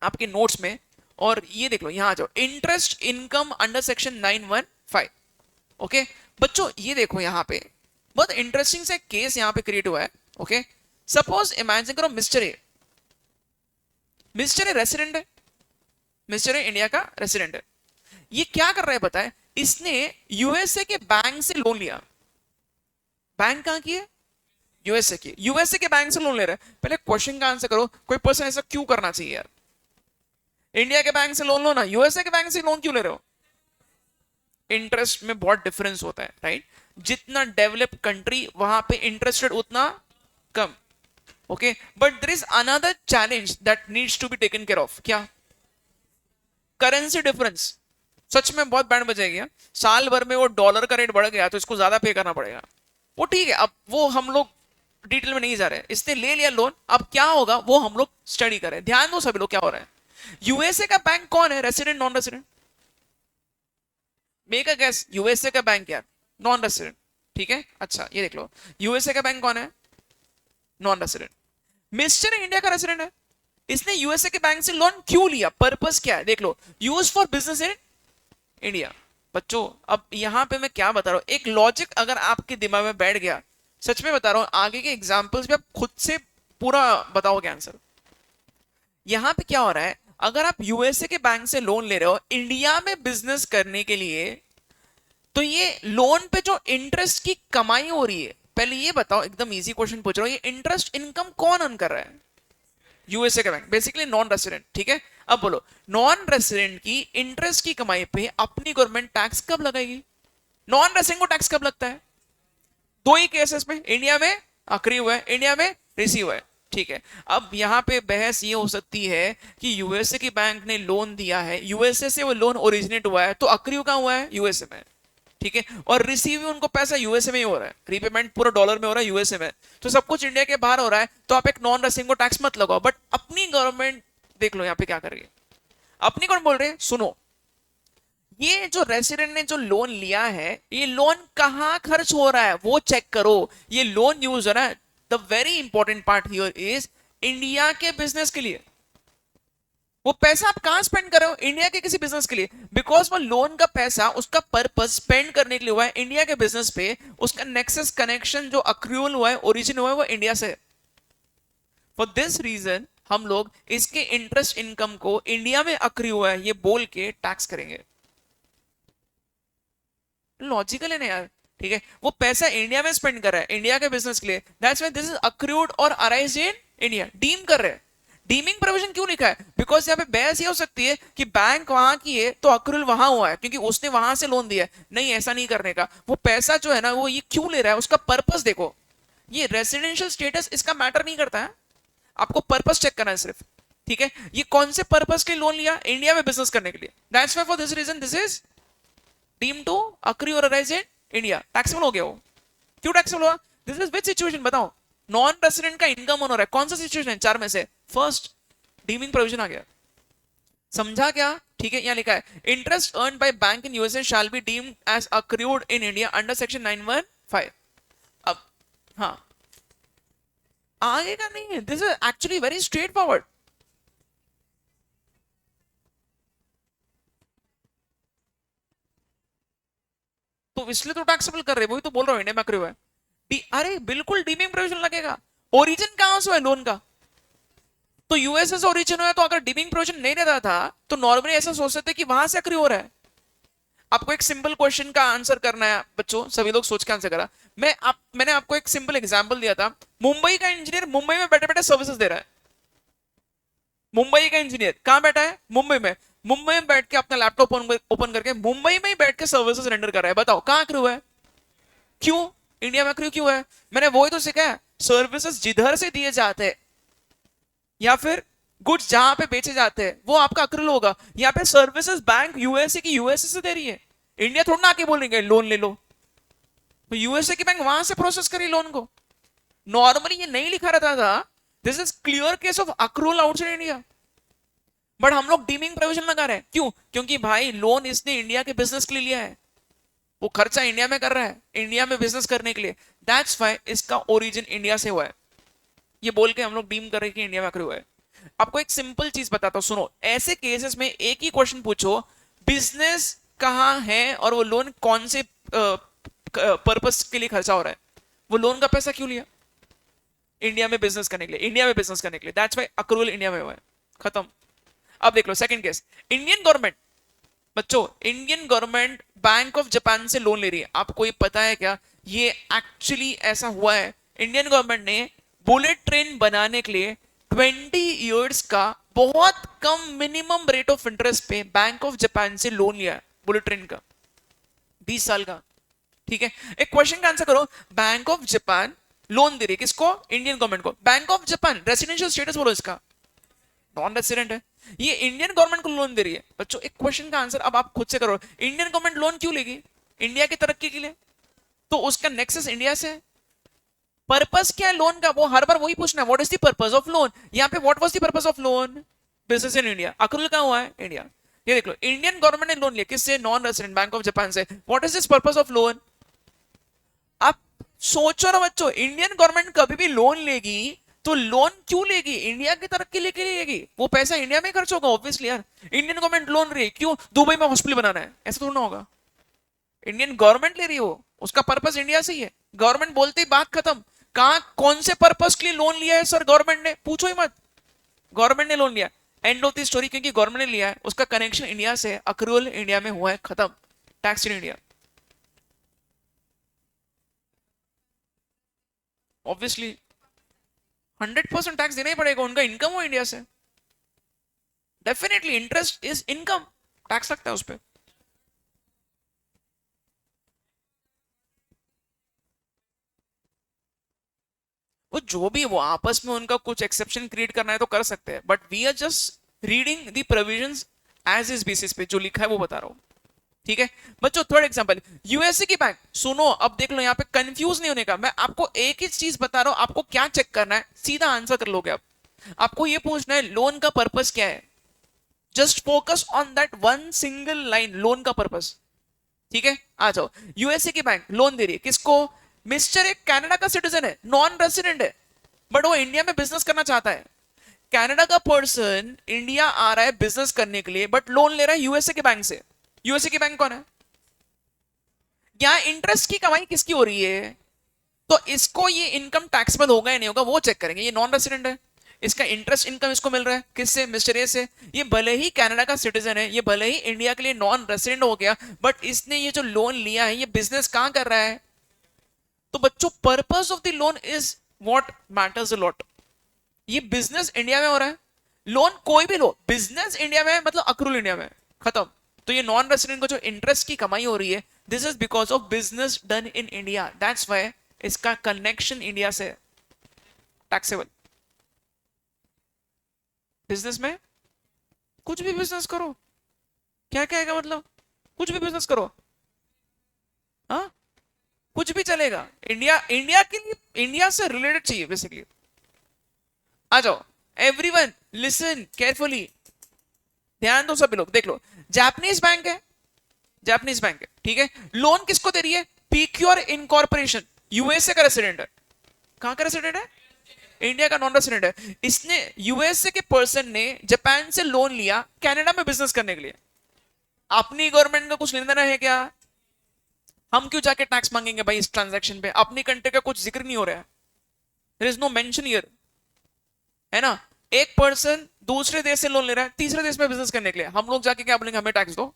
आपके नोट्स में, और ये देख लो, यहाँ आ जाओ, interest income under section 915। Okay बच्चों, ये देखो यहाँ पे बहुत इंटरेस्टिंग से केस यहाँ पे क्रिएट हुआ है। ओके, सपोज इमेजिन करो मिस्टर ए रेसिडेंट है, मिस्टर ए इंडिया का रेसिडेंट है। ये क्या कर रहा है पता है, इसने यूएसए के बैंक से लोन लिया। बैंक कहां की है, यूएसए की, यूएसए के बैंक से लोन ले रहा है। पहले क्वेश्चन का आंसर करो, कोई पर्सन ऐसा क्यों करना चाहिए यार, इंडिया के बैंक से लोन लो ना, यूएसए के बैंक से लोन क्यों ले रहे हो। इंटरेस्ट में बहुत डिफरेंस होता है, राइट, जितना डेवलप कंट्री वहां पे इंटरेस्ट रेट उतना कम। Okay, but there is another challenge that needs to be taken care of. क्या, करेंसी डिफरेंस। सच में बहुत बैंड बजाएगी, साल भर में वो डॉलर का रेट बढ़ गया तो इसको ज्यादा पे करना पड़ेगा। वो ठीक है, अब वो हम लोग डिटेल में नहीं जा रहे, इसने ले लिया लोन, अब क्या होगा वो हम लोग स्टडी करें। ध्यान दो सभी लोग, क्या हो रहा है, यूएसए का बैंक कौन है, resident non resident, make a guess, USA का बैंक यार नॉन रेसिडेंट, ठीक है। अच्छा ये देख लो, यूएसए का बैंक कौन है, नॉन रेसिडेंट। मिस्टर इंडिया का रेसिडेंट है, इसने यूएसए के बैंक से लोन क्यों लिया, पर्पस क्या है, देख लो, use for business in India. बच्चों अब यहां पे मैं क्या बता रहा हूं, एक लॉजिक अगर आपके दिमाग में बैठ गया, सच में बता रहा हूं, आगे के एग्जांपल्स भी आप खुद से पूरा बताओगे आंसर। यहां पे क्या हो रहा है, अगर आप यूएसए के बैंक से लोन ले रहे हो इंडिया में बिजनेस करने के लिए, तो ये लोन पे जो इंटरेस्ट की कमाई हो रही है, पहले ये बताओ, एकदम इजी क्वेश्चन पूछ रहा हूं, ये इंटरेस्ट इनकम कौन अर्न कर रहा है, यूएसए का बैंक, बेसिकली नॉन रेसिडेंट, ठीक है। अब बोलो, नॉन रेसिडेंट की इंटरेस्ट की कमाई पे अपनी गवर्नमेंट टैक्स कब लगाएगी, नॉन रेसिडेंट को टैक्स कब लगता है, दो ही केसेस में, इंडिया में अक्री हुआ है, इंडिया में रिसीव हुआ है, ठीक है। अब यहां पे बहस ये हो सकती है कि यूएसए की बैंक ने लोन दिया है, यूएसए से वो लोन ओरिजिनेट हुआ है, तो अक्री कहां हुआ है, यूएसए में, ठीक है, और रिसीव भी उनको पैसा यूएसए में ही हो रहा है, रीपेमेंट पूरा डॉलर में हो रहा है यूएसए में, तो सब कुछ इंडिया के बाहर हो रहा है, तो आप एक नॉन रेसिडेंट को टैक्स मत लगाओ। बट अपनी गवर्नमेंट देख लो यहाँ पे क्या कर रही है, अपनी कौन बोल रहे हैं, सुनो, ये जो रेसिडेंट ने जो लोन लिया है, ये लोन कहां खर्च हो रहा है वो चेक करो, ये लोन यूज हो रहा है, the very important part here is India के बिजनेस के लिए। वो पैसा आप कहां स्पेंड कर रहे हो, इंडिया के किसी बिजनेस के लिए, बिकॉज वो लोन का पैसा उसका पर्पस स्पेंड करने के लिए हुआ है इंडिया के बिजनेस पे, उसका नेक्सस कनेक्शन जो अक्रूवल हुआ है, ओरिजिन हुआ है, वो इंडिया से। फॉर दिस रीजन हम लोग इसके इंटरेस्ट इनकम को इंडिया में अक्री हुआ है ये बोल के टैक्स करेंगे। लॉजिकल है ना यार, ठीक है, वो पैसा इंडिया में स्पेंड कर रहा है इंडिया के बिजनेस के लिए, that's why this is accrued और अराइज्ड इन इंडिया, डीम कर रहे हैं। डीमिंग प्रोविजन क्यों लिखा है, बिकॉज यहाँ पे बहस ये हो सकती है कि बैंक वहां की है तो अक्रूल वहां हुआ है क्योंकि उसने वहां से लोन दिया है, नहीं ऐसा नहीं करने का, वो पैसा जो है ना वो ये क्यों ले रहा है, उसका पर्पस देखो, ये रेसिडेंशियल स्टेटस इसका मैटर नहीं करता है, आपको पर्पस चेक करना है सिर्फ, ठीक है। ये कौन से पर्पस के लोन लिया, इंडिया में बिजनेस करने के लिए, that's why for this reason this is deem to accrue or arise in India, taxable हो गया वो। क्यों टैक्सेबल हुआ, दिस इज विच सिचुएशन बताओ, नॉन रेसिडेंट का इनकम ऑन हो रहा है, कौन सा सिचुएशन है चार में से, फर्स्ट डीमिंग प्रोविजन आ गया, समझा क्या, ठीक है। यहां लिखा है interest earn by bank in USA shall be deemed as accrued in India under section 915। अब हाँ, आगे का नहीं है, this is actually very straightforward. तो इसलिए तो टैक्सेबल कर रहे हैं, वही तो बोल रहा हूं, इंडिया में अक्रूव है, अरे बिल्कुल डीमिंग प्रोविजन लगेगा। ओरिजिन कहां से है लोन का, तो यूएसए से ओरिजिन हुआ, तो अगर डीमिंग प्रोविजन नहीं रहता था तो नॉर्मली ऐसा सोच सकते कि वहां से अक्रूव हो रहा है। आपको एक सिंपल क्वेश्चन का आंसर करना है बच्चों, सभी लोग सोच के आंसर करा, मैंने आपको एक सिंपल एग्जांपल दिया था, मुंबई का इंजीनियर मुंबई में बैठे बैठे सर्विसेज दे रहा है, मुंबई का इंजीनियर कहां बैठा है, मुंबई में बैठ के अपना लैपटॉप ओपन करके मुंबई में ही बैठ के सर्विसेज रेंडर कर रहा है, बताओ कहां अक्रूव है, क्यों इंडिया में अक्रूव क्यों है, मैंने वही तो सिखाया, सर्विसेज जिधर से दिए जाते हैं या फिर गुड्स जहां पे बेचे जाते हैं वो आपका अक्रूवल होगा। यहाँ पे सर्विसेज बैंक यूएसए की यूएसए से दे रही है, इंडिया थोड़ा ना आके बोलेंगे लोन ले लो, तो यूएसए की बैंक वहां से प्रोसेस करी लोन को, नॉर्मली ये नहीं लिखा रहता था, this is clear case of accrual outside India, but हम लोग डीमिंग प्रोविजन लगा रहे हैं, क्यों, क्योंकि भाई लोन इसने इंडिया के बिजनेस के लिए लिया है, वो खर्चा इंडिया में कर रहा है इंडिया में बिजनेस करने के लिए, दैट्स वाई इसका ओरिजिन इंडिया से हुआ है। ये बोल के हम लोग डीम कर रहे हैं कि इंडिया में आकर हुआ है। आपको एक सिंपल चीज बताता हूं, सुनो। ऐसे केसेस में एक ही क्वेश्चन पूछो, बिजनेस कहां है और वो लोन कौन से पर्पस के लिए खर्चा हो रहा है, वो लोन का पैसा क्यों लिया, इंडिया में बिजनेस करने के लिए, इंडिया में बिजनेस करने के लिए, दैट्स व्हाई अक्रूवल इंडिया में हुआ है, खत्म। अब देख लो सेकंड केस। इंडियन गवर्नमेंट, बच्चों Indian government bank of Japan से लोन ले रही है। आपको ये पता है क्या, ये एक्चुअली ऐसा हुआ है। इंडियन गवर्नमेंट ने बुलेट ट्रेन बनाने के लिए 20 इयर्स का बहुत कम मिनिमम रेट ऑफ इंटरेस्ट पे बैंक ऑफ जापान से लोन लिया है, बुलेट ट्रेन का, 20 साल का। ठीक है, एक क्वेश्चन का आंसर करो। बैंक ऑफ जापान लोन दे रही है किसको, इंडियन गवर्नमेंट को। Bank of Japan residential status बोलो इसका, नॉन रेसिडेंट है। ये इंडियन गवर्नमेंट को लोन दे रही है। बच्चों एक क्वेश्चन का आंसर अब आप खुद से करो, इंडियन गवर्नमेंट लोन क्यों लेगी, इंडिया की तरक्की के लिए, तो उसका नेक्सस इंडिया से है। पर्पस क्या है लोन का, वो हर बार वही पूछना है, what is the purpose of loan. यहाँ पे what was the purpose of loan, business in India. Accrual कहां हुआ है, इंडिया। ये देख लो, इंडियन गवर्नमेंट ने लोन लिया किससे, non resident bank of Japan से। What is this purpose of loan. आप सोचो ना बच्चों, इंडियन गवर्नमेंट कभी भी लोन लेगी तो लोन क्यों लेगी, इंडिया की तरक्की लेके लेगी, वो पैसा इंडिया में खर्च होगा ऑब्वियसली यार। इंडियन गवर्नमेंट लोन रही है क्यों, दुबई में हॉस्पिटल बनाना है, ऐसा थोड़ा ना होगा। इंडियन गवर्नमेंट ले रही हो, उसका पर्पस इंडिया से ही है। गवर्नमेंट बोलते ही बात खत्म। कहां कौन से पर्पस के लिए लोन लिया है सर गवर्नमेंट ने, पूछो ही मत, गवर्नमेंट ने लोन लिया, एंड ऑफ द स्टोरी। क्योंकि गवर्नमेंट ने लिया है, उसका कनेक्शन इंडिया से है, अक्रूवल इंडिया में हुआ है, खत्म। Tax in India, obviously 100% tax देना ही पड़ेगा, उनका इनकम हो इंडिया से। Definitely interest is income, tax लगता है उस पर। वो जो भी, वो आपस में उनका कुछ एक्सेप्शन क्रिएट करना है तो कर सकते हैं, but we are just reading the provisions as is basis पे, जो लिखा है वो बता रहा हूं। ठीक है बच्चों, थर्ड एग्जांपल, यूएसए की बैंक। सुनो अब देख लो, यहाँ पे कंफ्यूज नहीं होने का, मैं आपको एक ही चीज बता रहा हूं, आपको क्या चेक करना है, सीधा आंसर कर लोगे आप। आपको ये पूछना है लोन का पर्पस क्या है, just focus on that one single line, loan का पर्पस। ठीक है, आ जाओ। यूएसए की बैंक लोन दे रही है किसको, मिस्टर एक कनाडा का सिटीजन है, नॉन रेसिडेंट है, बट वो इंडिया में बिजनेस करना चाहता है। कनाडा का पर्सन इंडिया आ रहा है बिजनेस करने के लिए, बट लोन ले रहा है यूएसए के बैंक से। यूएसए की बैंक कौन है, यहाँ इंटरेस्ट की कमाई किसकी हो रही है, तो इसको ये इनकम टैक्स में होगा या नहीं होगा वो चेक करेंगे। ये नॉन रेसिडेंट है, इसका इंटरेस्ट इनकम इसको मिल रहा है किससे, मिस्टर ए से। ये भले ही कनाडा का सिटीजन है, ये भले ही इंडिया के लिए नॉन रेसिडेंट हो गया, बट इसने ये जो लोन लिया है, ये बिजनेस कहां कर रहा है। तो बच्चों purpose of the loan is what matters a lot. ये बिजनेस इंडिया में हो रहा है, लोन कोई भी लो, बिजनेस इंडिया में है, मतलब अक्रूवल इंडिया में है, खत्म। तो ये नॉन रेसिडेंट को जो इंटरेस्ट की कमाई हो रही है, this is because of business done in India, that's why इसका कनेक्शन इंडिया से, टैक्सेबल। बिजनेस में कुछ भी बिजनेस करो, क्या कहेगा मतलब, कुछ भी बिजनेस करो, हाँ कुछ भी चलेगा, इंडिया, इंडिया के लिए, इंडिया से रिलेटेड चाहिए बेसिकली। आ जाओ एवरीवन, लिसन केयरफुली, ध्यान दो सभी लोग, देख लो। जापानीज बैंक है, जापानीज बैंक है, ठीक है। लोन किसको दे रही है, पीक्योर इनकॉर्पोरेशन, यूएसए का रेसिडेंट है। कहां का रेसिडेंट है, इंडिया का नॉन रेसिडेंट है। इसने, यूएसए के पर्सन ने जापान से लोन लिया कनाडा में बिजनेस करने के लिए। अपनी गवर्नमेंट का कुछ लेना देना है क्या, हम क्यों जाके टैक्स मांगेंगे भाई इस ट्रांजैक्शन पे, अपनी कंट्री का कुछ जिक्र नहीं हो रहा है, there is no mention here, है ना। एक पर्सन दूसरे देश से लोन ले रहा है तीसरे देश में बिजनेस करने के लिए, हम लोग जाके क्या बोलेंगे, हमें टैक्स दो,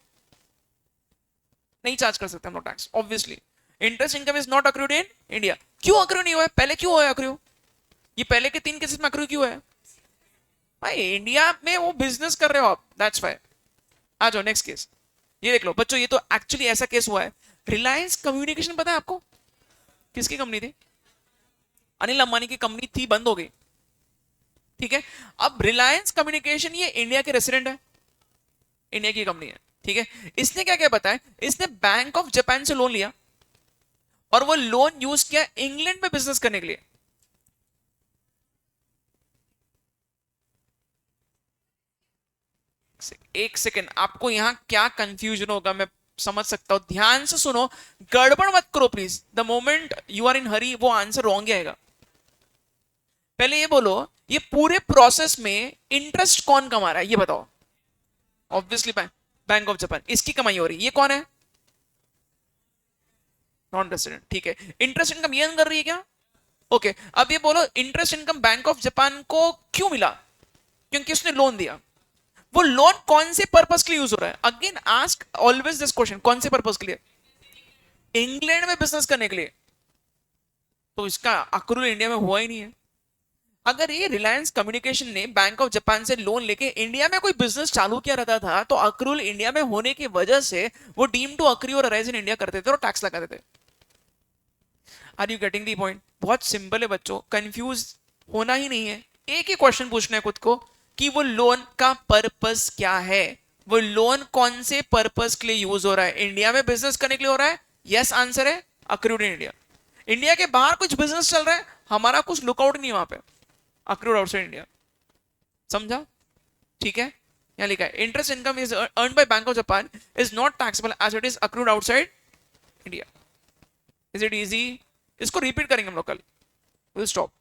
नहीं चार्ज कर सकते हम लोग tax, obviously. Interest income is not accrued in India. क्यों अक्रू नहीं हुआ है, पहले क्यों हुआ है अक्रू, ये पहले के 3 केसेस में अक्रू क्यों है भाई, इंडिया में वो बिजनेस कर रहे हो आप, दैट्स व्हाई। आ जाओ नेक्स्ट केस, ये देख लो बच्चों, ये तो एक्चुअली ऐसा केस हुआ है। रिलायंस कम्युनिकेशन पता है आपको, किसकी कंपनी थी, अनिल अंबानी की कंपनी थी, बंद हो गई, ठीक है। अब रिलायंस कम्युनिकेशन ये इंडिया के रेसिडेंट है, इंडिया की कंपनी है, ठीक है। इसने क्या क्या बताया, इसने बैंक ऑफ जापान से लोन लिया और वो लोन यूज किया इंग्लैंड में बिजनेस करने के लिए। एक सेकेंड, आपको यहां क्या कंफ्यूजन होगा मैं समझ सकता हूं, ध्यान से सुनो, गड़बड़ मत करो please. The moment you are in hurry वो आंसर रॉन्ग आएगा। पहले ये बोलो, ये पूरे प्रोसेस में इंटरेस्ट कौन कमा रहा है ये बताओ। ऑब्वियसली बैंक ऑफ जापान, इसकी कमाई हो रही है। ये कौन है? नॉन रेसिडेंट, ठीक है। इंटरेस्ट इनकम ये कर रही है क्या? ओके, अब ये बोलो interest income bank of Japan को क्यों मिला? क्योंकि उसने लोन दिया। वो लोन कौन से पर्पस के लिए यूज हो रहा है? Again ask always this question, कौन से पर्पस के लिए? इंग्लैंड में बिजनेस करने के लिए। तो इसका अक्रूल इंडिया में हुआ ही नहीं है। अगर ये रिलायंस कम्युनिकेशन ने बैंक ऑफ जापान से लोन लेके इंडिया में कोई बिजनेस चालू किया रहता था, तो अक्रूल इंडिया में होने की वजह से वो deem to accrue or arise in India करते थे और टैक्स लगाते थे। Are you getting the point? बहुत सिंपल है बच्चों, कंफ्यूज होना ही नहीं है। एक ही क्वेश्चन पूछना है खुद को कि वो लोन का पर्पस क्या है, वो लोन कौन से पर्पस के लिए यूज हो रहा है? इंडिया में बिजनेस करने के लिए हो रहा है? यस आंसर है अक्रूड इन इंडिया। इंडिया के बाहर कुछ बिजनेस चल रहा है, हमारा कुछ लुकआउट नहीं है वहां पे, अक्रूड आउटसाइड इंडिया। समझा? ठीक है, यहां लिखा है interest income is earned by Bank of Japan is not taxable as it is accrued outside India. Is it easy? इसको रिपीट करेंगे हम लोग कल। Will stop.